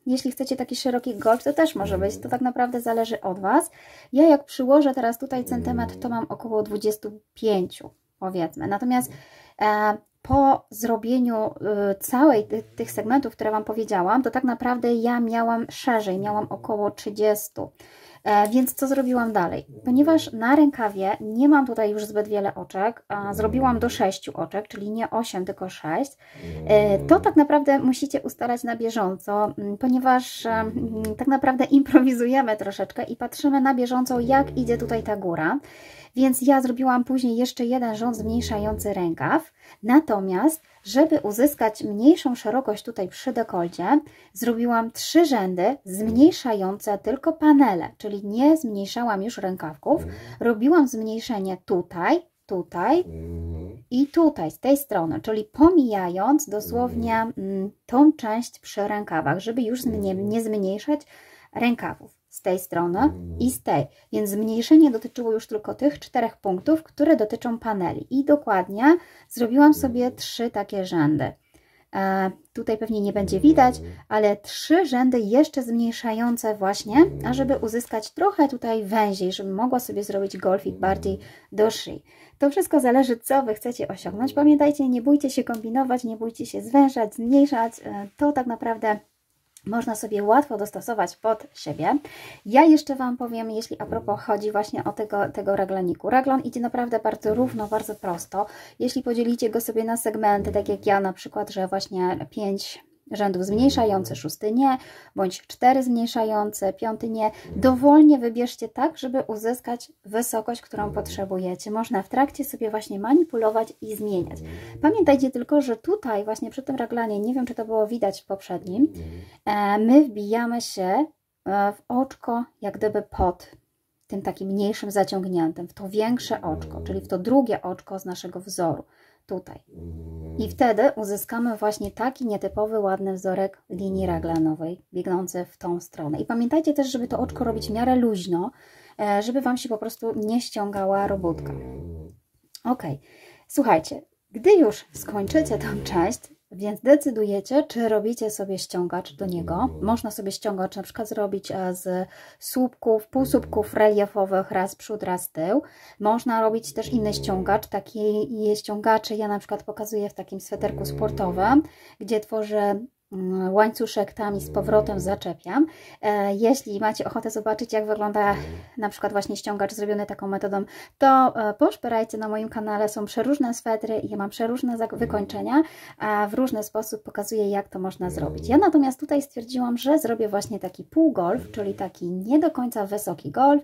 jeśli chcecie taki szeroki golf, to też może być. To tak naprawdę zależy od Was. Ja jak przyłożę teraz tutaj centymetr, to mam około 25, powiedzmy. Natomiast po zrobieniu całej tych segmentów, które Wam powiedziałam, to tak naprawdę ja miałam szerzej, miałam około 30. Więc co zrobiłam dalej? Ponieważ na rękawie nie mam tutaj już zbyt wiele oczek, zrobiłam do 6 oczek, czyli nie 8, tylko 6, to tak naprawdę musicie ustalać na bieżąco, ponieważ tak naprawdę improwizujemy troszeczkę i patrzymy na bieżąco, jak idzie tutaj ta góra. Więc ja zrobiłam później jeszcze jeden rząd zmniejszający rękaw, natomiast żeby uzyskać mniejszą szerokość tutaj przy dekolcie, zrobiłam 3 rzędy zmniejszające tylko panele, czyli nie zmniejszałam już rękawków, robiłam zmniejszenie tutaj, tutaj i tutaj, z tej strony, czyli pomijając dosłownie tą część przy rękawach, żeby już nie zmniejszać rękawów z tej strony i z tej, więc zmniejszenie dotyczyło już tylko tych 4 punktów, które dotyczą paneli i dokładnie zrobiłam sobie 3 takie rzędy. Tutaj pewnie nie będzie widać, ale 3 rzędy jeszcze zmniejszające właśnie, ażeby uzyskać trochę tutaj węziej, żebym mogła sobie zrobić golfik bardziej do szyi. To wszystko zależy, co Wy chcecie osiągnąć. Pamiętajcie, nie bójcie się kombinować, nie bójcie się zwiększać, zmniejszać. To tak naprawdę można sobie łatwo dostosować pod siebie. Ja jeszcze Wam powiem, jeśli a propos chodzi właśnie o tego reglaniku. Reglan idzie naprawdę bardzo równo, bardzo prosto. Jeśli podzielicie go sobie na segmenty, tak jak ja na przykład, że właśnie 5 rzędów zmniejszające, 6 nie, bądź 4 zmniejszające, 5 nie. Dowolnie wybierzcie tak, żeby uzyskać wysokość, którą potrzebujecie. Można w trakcie sobie właśnie manipulować i zmieniać. Pamiętajcie tylko, że tutaj właśnie przy tym reglanie, nie wiem, czy to było widać w poprzednim, my wbijamy się w oczko jak gdyby pod tym takim mniejszym zaciągniętym, w to większe oczko, czyli w to drugie oczko z naszego wzoru. Tutaj. I wtedy uzyskamy właśnie taki nietypowy, ładny wzorek linii reglanowej, biegnący w tą stronę. I pamiętajcie też, żeby to oczko robić w miarę luźno, żeby Wam się po prostu nie ściągała robótka. Ok, słuchajcie, gdy już skończycie tę część, więc decydujecie, czy robicie sobie ściągacz do niego. Można sobie ściągacz na przykład zrobić z słupków, półsłupków reliefowych, raz przód, raz tył. Można robić też inny ściągacz. Taki ściągacze ja na przykład pokazuję w takim sweterku sportowym, gdzie tworzę łańcuszek tam i z powrotem zaczepiam. Jeśli macie ochotę zobaczyć, jak wygląda na przykład właśnie ściągacz zrobiony taką metodą, to poszperajcie na moim kanale, są przeróżne swetry i ja mam przeróżne wykończenia, a w różny sposób pokazuję, jak to można zrobić. Ja natomiast tutaj stwierdziłam, że zrobię właśnie taki półgolf, czyli taki nie do końca wysoki golf,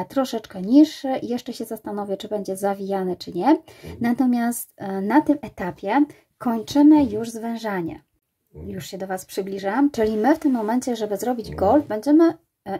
troszeczkę niższy i jeszcze się zastanowię, czy będzie zawijany, czy nie. Natomiast na tym etapie kończymy już zwężanie. Już się do Was przybliżam, czyli my w tym momencie, żeby zrobić golf, będziemy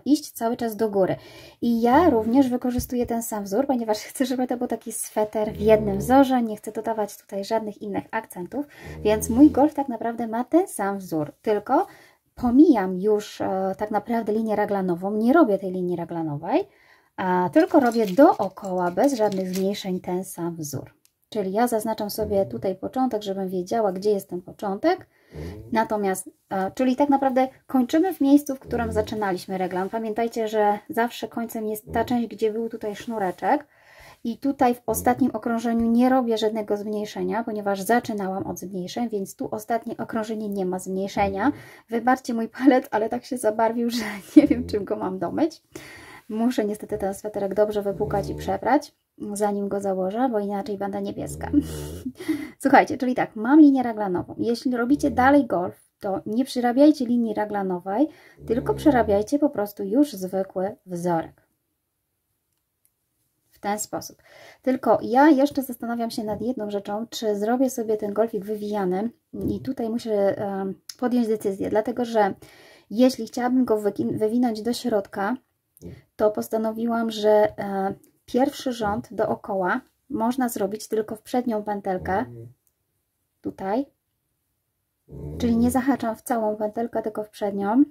iść cały czas do góry. I ja również wykorzystuję ten sam wzór, ponieważ chcę, żeby to był taki sweter w jednym wzorze, nie chcę dodawać tutaj żadnych innych akcentów, więc mój golf tak naprawdę ma ten sam wzór, tylko pomijam już tak naprawdę linię raglanową, nie robię tej linii raglanowej, a tylko robię dookoła, bez żadnych zmniejszeń, ten sam wzór. Czyli ja zaznaczam sobie tutaj początek, żebym wiedziała, gdzie jest ten początek. Natomiast, czyli tak naprawdę kończymy w miejscu, w którym zaczynaliśmy reglan. Pamiętajcie, że zawsze końcem jest ta część, gdzie był tutaj sznureczek. I tutaj w ostatnim okrążeniu nie robię żadnego zmniejszenia, ponieważ zaczynałam od zmniejszeń, więc tu ostatnie okrążenie nie ma zmniejszenia. Wybaczcie mój palet, ale tak się zabarwił, że nie wiem, czym go mam domyć. Muszę niestety ten sweterek dobrze wypłukać i przebrać, zanim go założę, bo inaczej będę niebieska. Słuchajcie, czyli tak, mam linię raglanową. Jeśli robicie dalej golf, to nie przerabiajcie linii raglanowej, tylko przerabiajcie po prostu już zwykły wzorek. W ten sposób. Tylko ja jeszcze zastanawiam się nad jedną rzeczą, czy zrobię sobie ten golfik wywijany i tutaj muszę podjąć decyzję, dlatego że jeśli chciałabym go wywinąć do środka, to postanowiłam, że pierwszy rząd dookoła można zrobić tylko w przednią pętelkę, tutaj, czyli nie zahaczam w całą pętelkę, tylko w przednią,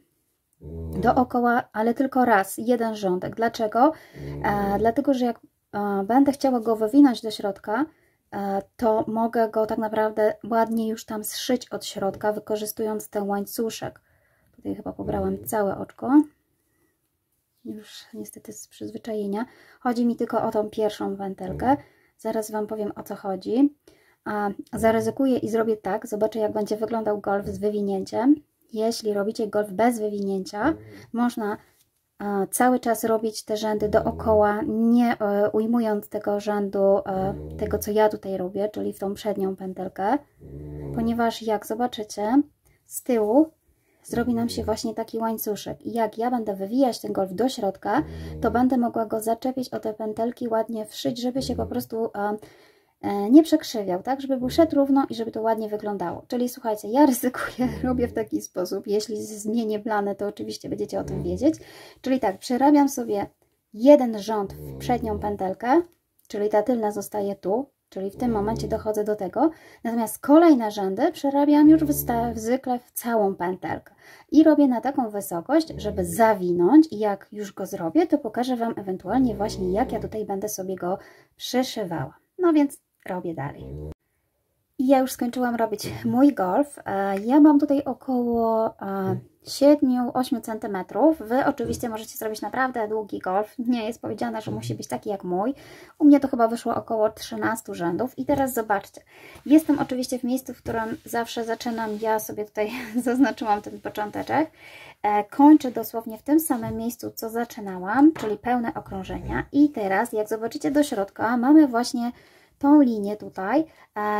dookoła, ale tylko raz, jeden rządek. Dlaczego? Dlatego, że jak będę chciała go wywinąć do środka, to mogę go tak naprawdę ładnie już tam zszyć od środka, wykorzystując ten łańcuszek. Tutaj chyba pobrałam całe oczko. Już niestety z przyzwyczajenia. Chodzi mi tylko o tą pierwszą pętelkę. Zaraz Wam powiem, o co chodzi. Zaryzykuję i zrobię tak. Zobaczę, jak będzie wyglądał golf z wywinięciem. Jeśli robicie golf bez wywinięcia, można cały czas robić te rzędy dookoła, nie ujmując tego rzędu, tego co ja tutaj robię, czyli w tą przednią pętelkę, ponieważ jak zobaczycie, z tyłu zrobi nam się właśnie taki łańcuszek i jak ja będę wywijać ten golf do środka, to będę mogła go zaczepić o te pętelki, ładnie wszyć, żeby się po prostu nie przekrzywiał, tak, żeby był szedł równo i żeby to ładnie wyglądało. Czyli słuchajcie, ja ryzykuję, robię w taki sposób, jeśli zmienię plany, to oczywiście będziecie o tym wiedzieć, czyli tak, przerabiam sobie jeden rząd w przednią pętelkę, czyli ta tylna zostaje tu, czyli w tym momencie dochodzę do tego, natomiast kolejne rzędy przerabiam już zwykle w całą pętelkę i robię na taką wysokość, żeby zawinąć i jak już go zrobię, to pokażę Wam ewentualnie właśnie, jak ja tutaj będę sobie go przyszywała. No więc robię dalej. I ja już skończyłam robić mój golf. Ja mam tutaj około 7-8 cm. Wy oczywiście możecie zrobić naprawdę długi golf. Nie jest powiedziane, że musi być taki jak mój. U mnie to chyba wyszło około 13 rzędów. I teraz zobaczcie. Jestem oczywiście w miejscu, w którym zawsze zaczynam. Ja sobie tutaj zaznaczyłam ten począteczek. Kończę dosłownie w tym samym miejscu, co zaczynałam, czyli pełne okrążenia. I teraz, jak zobaczycie do środka, mamy właśnie tą linię tutaj,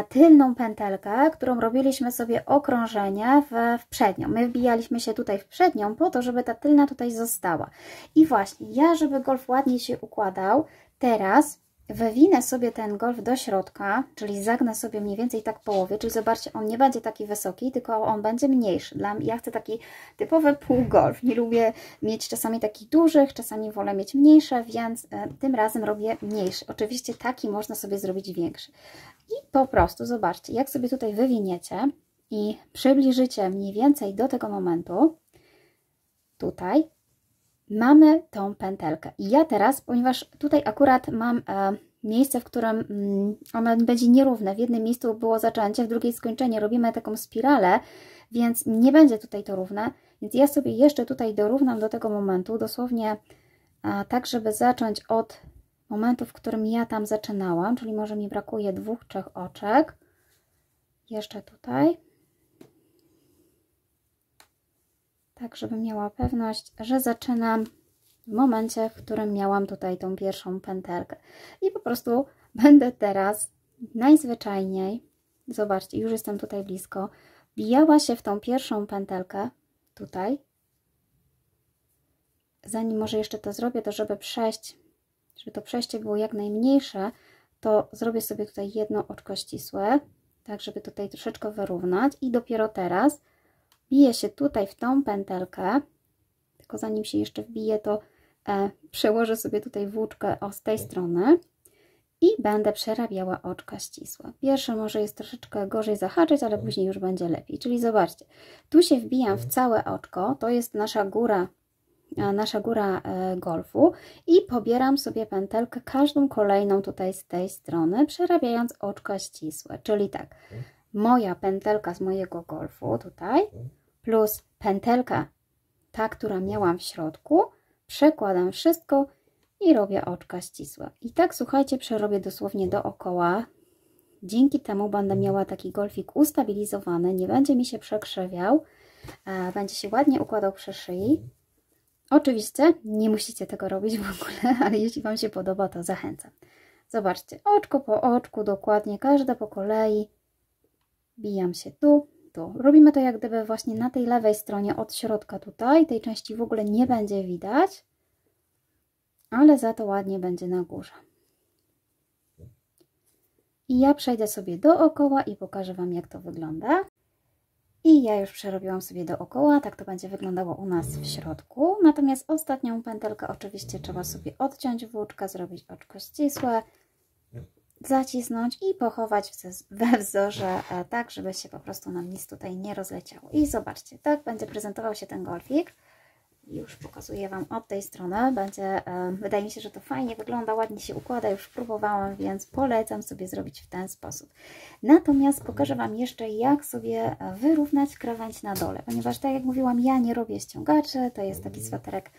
tylną pętelkę, którą robiliśmy sobie okrążenie w przednią. My wbijaliśmy się tutaj w przednią po to, żeby ta tylna tutaj została. I właśnie, ja, żeby golf ładnie się układał, teraz wywinę sobie ten golf do środka, czyli zagnę sobie mniej więcej tak połowie, czyli zobaczcie, on nie będzie taki wysoki, tylko on będzie mniejszy. Ja chcę taki typowy półgolf. Nie lubię mieć czasami takich dużych, czasami wolę mieć mniejsze, więc tym razem robię mniejszy. Oczywiście taki można sobie zrobić większy. I po prostu zobaczcie, jak sobie tutaj wywiniecie i przybliżycie mniej więcej do tego momentu, tutaj mamy tą pętelkę. I ja teraz, ponieważ tutaj akurat mam miejsce, w którym ona będzie nierówne. W jednym miejscu było zaczęcie, w drugiej skończenie. Robimy taką spiralę, więc nie będzie tutaj to równe. Więc ja sobie jeszcze tutaj dorównam do tego momentu, dosłownie tak, żeby zacząć od momentu, w którym ja tam zaczynałam, czyli może mi brakuje 2-3 oczek. Jeszcze tutaj. Tak, żebym miała pewność, że zaczynam w momencie, w którym miałam tutaj tą pierwszą pętelkę. I po prostu będę teraz najzwyczajniej, zobaczcie, już jestem tutaj blisko, wbijała się w tą pierwszą pętelkę, tutaj. Zanim może jeszcze to zrobię, to żeby to przejście było jak najmniejsze, to zrobię sobie tutaj jedno oczko ścisłe, tak żeby tutaj troszeczkę wyrównać i dopiero teraz wbiję się tutaj w tą pętelkę, tylko zanim się jeszcze wbije, to przełożę sobie tutaj włóczkę z tej strony i będę przerabiała oczka ścisłe. Pierwsze może jest troszeczkę gorzej zahaczyć, ale później już będzie lepiej. Czyli zobaczcie, tu się wbijam w całe oczko, to jest nasza góra nasza góra golfu i pobieram sobie pętelkę każdą kolejną tutaj z tej strony, przerabiając oczka ścisłe, czyli tak, moja pętelka z mojego golfu tutaj, plus pętelka ta, która miałam w środku, przekładam wszystko i robię oczka ścisłe. I tak, słuchajcie, przerobię dosłownie dookoła. Dzięki temu będę miała taki golfik ustabilizowany, nie będzie mi się przekrzywiał, będzie się ładnie układał przy szyi. Oczywiście nie musicie tego robić w ogóle, ale jeśli Wam się podoba, to zachęcam. Zobaczcie, oczko po oczku, dokładnie, każde po kolei. Bijam się tu. Robimy to jak gdyby właśnie na tej lewej stronie od środka tutaj. Tej części w ogóle nie będzie widać, ale za to ładnie będzie na górze. I ja przejdę sobie dookoła i pokażę Wam, jak to wygląda. I ja już przerobiłam sobie dookoła, tak to będzie wyglądało u nas w środku. Natomiast ostatnią pętelkę oczywiście trzeba sobie odciąć włóczkę, zrobić oczko ścisłe, zacisnąć i pochować we wzorze tak, żeby się po prostu nam nic tutaj nie rozleciało. I zobaczcie, tak będzie prezentował się ten golfik. Już pokazuję Wam od tej strony. Wydaje mi się, że to fajnie wygląda, ładnie się układa. Już próbowałam, więc polecam sobie zrobić w ten sposób. Natomiast pokażę Wam jeszcze, jak sobie wyrównać krawędź na dole. Ponieważ tak jak mówiłam, ja nie robię ściągaczy. To jest taki sweterek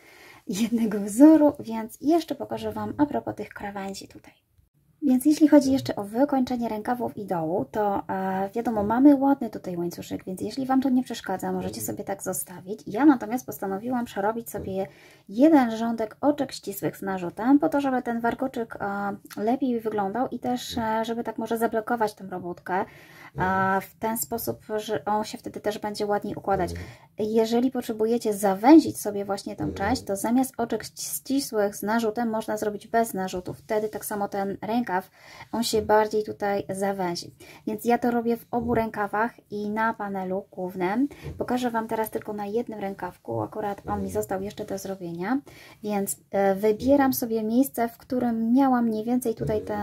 jednego wzoru, więc jeszcze pokażę Wam a propos tych krawędzi tutaj. Więc jeśli chodzi jeszcze o wykończenie rękawów i dołu, to wiadomo, mamy ładny tutaj łańcuszek, więc jeśli Wam to nie przeszkadza, możecie sobie tak zostawić. Ja natomiast postanowiłam przerobić sobie jeden rządek oczek ścisłych z narzutem, po to, żeby ten warkoczyk lepiej wyglądał i też, żeby tak może zablokować tę robótkę w ten sposób, że on się wtedy też będzie ładniej układać. Jeżeli potrzebujecie zawęzić sobie właśnie tę część, to zamiast oczek ścisłych z narzutem można zrobić bez narzutu. Wtedy tak samo ten rękaw, on się bardziej tutaj zawęzi. Więc ja to robię w obu rękawach i na panelu głównym. Pokażę Wam teraz tylko na jednym rękawku, akurat on mi został jeszcze do zrobienia. Więc wybieram sobie miejsce, w którym miałam mniej więcej tutaj to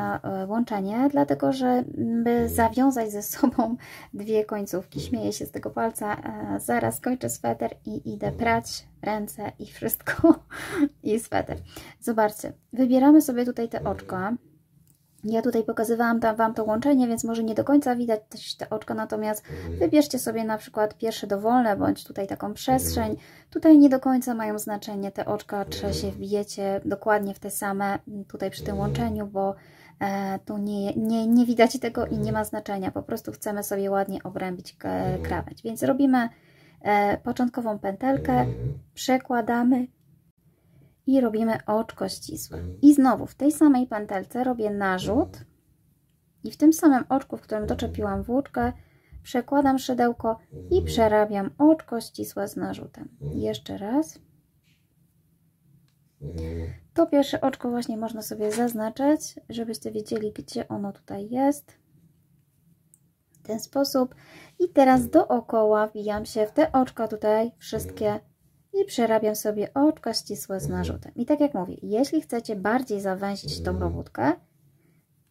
łączenie, dlatego że by zawiązać ze sobą dwie końcówki. Śmieję się z tego palca, zaraz kończę sweter i idę prać ręce i wszystko i sweter. Zobaczcie, wybieramy sobie tutaj te oczka. Ja tutaj pokazywałam Wam to łączenie, więc może nie do końca widać te oczka, natomiast wybierzcie sobie na przykład pierwsze dowolne, bądź tutaj taką przestrzeń. Tutaj nie do końca mają znaczenie te oczka, czy się wbijecie dokładnie w te same tutaj przy tym łączeniu, bo tu nie widać tego i nie ma znaczenia. Po prostu chcemy sobie ładnie obrębić krawędź. Więc robimy początkową pętelkę, przekładamy i robimy oczko ścisłe. I znowu w tej samej pętelce robię narzut i w tym samym oczku, w którym doczepiłam włóczkę, przekładam szydełko i przerabiam oczko ścisłe z narzutem. Jeszcze raz. To pierwsze oczko właśnie można sobie zaznaczyć, żebyście wiedzieli, gdzie ono tutaj jest. W ten sposób. I teraz dookoła wbijam się w te oczka tutaj, wszystkie, i przerabiam sobie oczka ścisłe z narzutem. I tak jak mówię, jeśli chcecie bardziej zawęzić tą robótkę,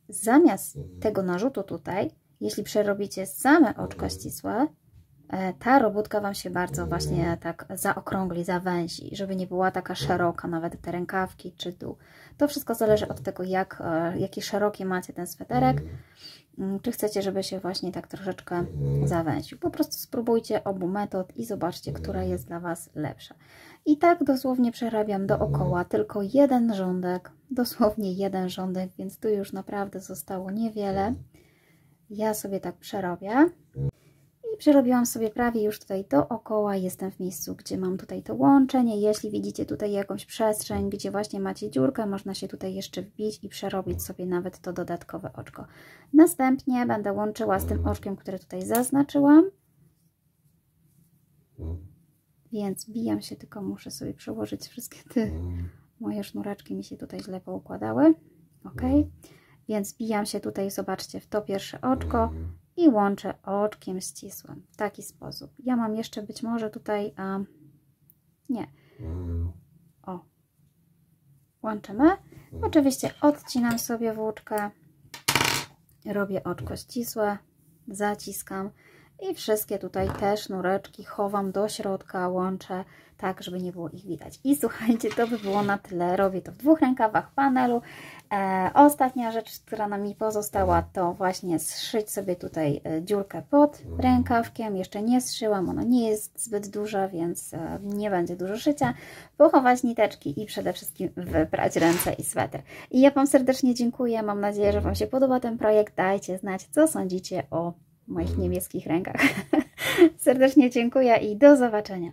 zamiast tego narzutu tutaj, jeśli przerobicie same oczka ścisłe, ta robótka Wam się bardzo właśnie tak zaokrągli, zawęzi, żeby nie była taka szeroka, nawet te rękawki czy dół. To wszystko zależy od tego, jaki szeroki macie ten sweterek, czy chcecie, żeby się właśnie tak troszeczkę zawęził. Po prostu spróbujcie obu metod i zobaczcie, która jest dla Was lepsza. I tak dosłownie przerabiam dookoła, tylko jeden rządek, dosłownie jeden rządek, więc tu już naprawdę zostało niewiele. Ja sobie tak przerobię. I przerobiłam sobie prawie już tutaj dookoła, jestem w miejscu, gdzie mam tutaj to łączenie. Jeśli widzicie tutaj jakąś przestrzeń, gdzie właśnie macie dziurkę, można się tutaj jeszcze wbić i przerobić sobie nawet to dodatkowe oczko. Następnie będę łączyła z tym oczkiem, które tutaj zaznaczyłam. Więc bijam się, tylko muszę sobie przełożyć wszystkie te moje sznureczki, mi się tutaj źle poukładały. Ok, więc bijam się tutaj, zobaczcie, w to pierwsze oczko i łączę oczkiem ścisłym w taki sposób. Ja mam jeszcze być może tutaj, nie, o, łączymy. Oczywiście odcinam sobie włóczkę, robię oczko ścisłe, zaciskam I wszystkie tutaj te sznureczki chowam do środka, łączę tak, żeby nie było ich widać. I słuchajcie, to by było na tyle. Robię to w 2 rękawach panelu. Ostatnia rzecz, która nam mi pozostała, to właśnie zszyć sobie tutaj dziurkę pod rękawkiem. Jeszcze nie zszyłam, ona nie jest zbyt duża, więc nie będzie dużo szycia. Pochować niteczki i przede wszystkim wyprać ręce i sweter. I ja Wam serdecznie dziękuję. Mam nadzieję, że Wam się podoba ten projekt. Dajcie znać, co sądzicie o moich niebieskich rękach. Serdecznie dziękuję i do zobaczenia.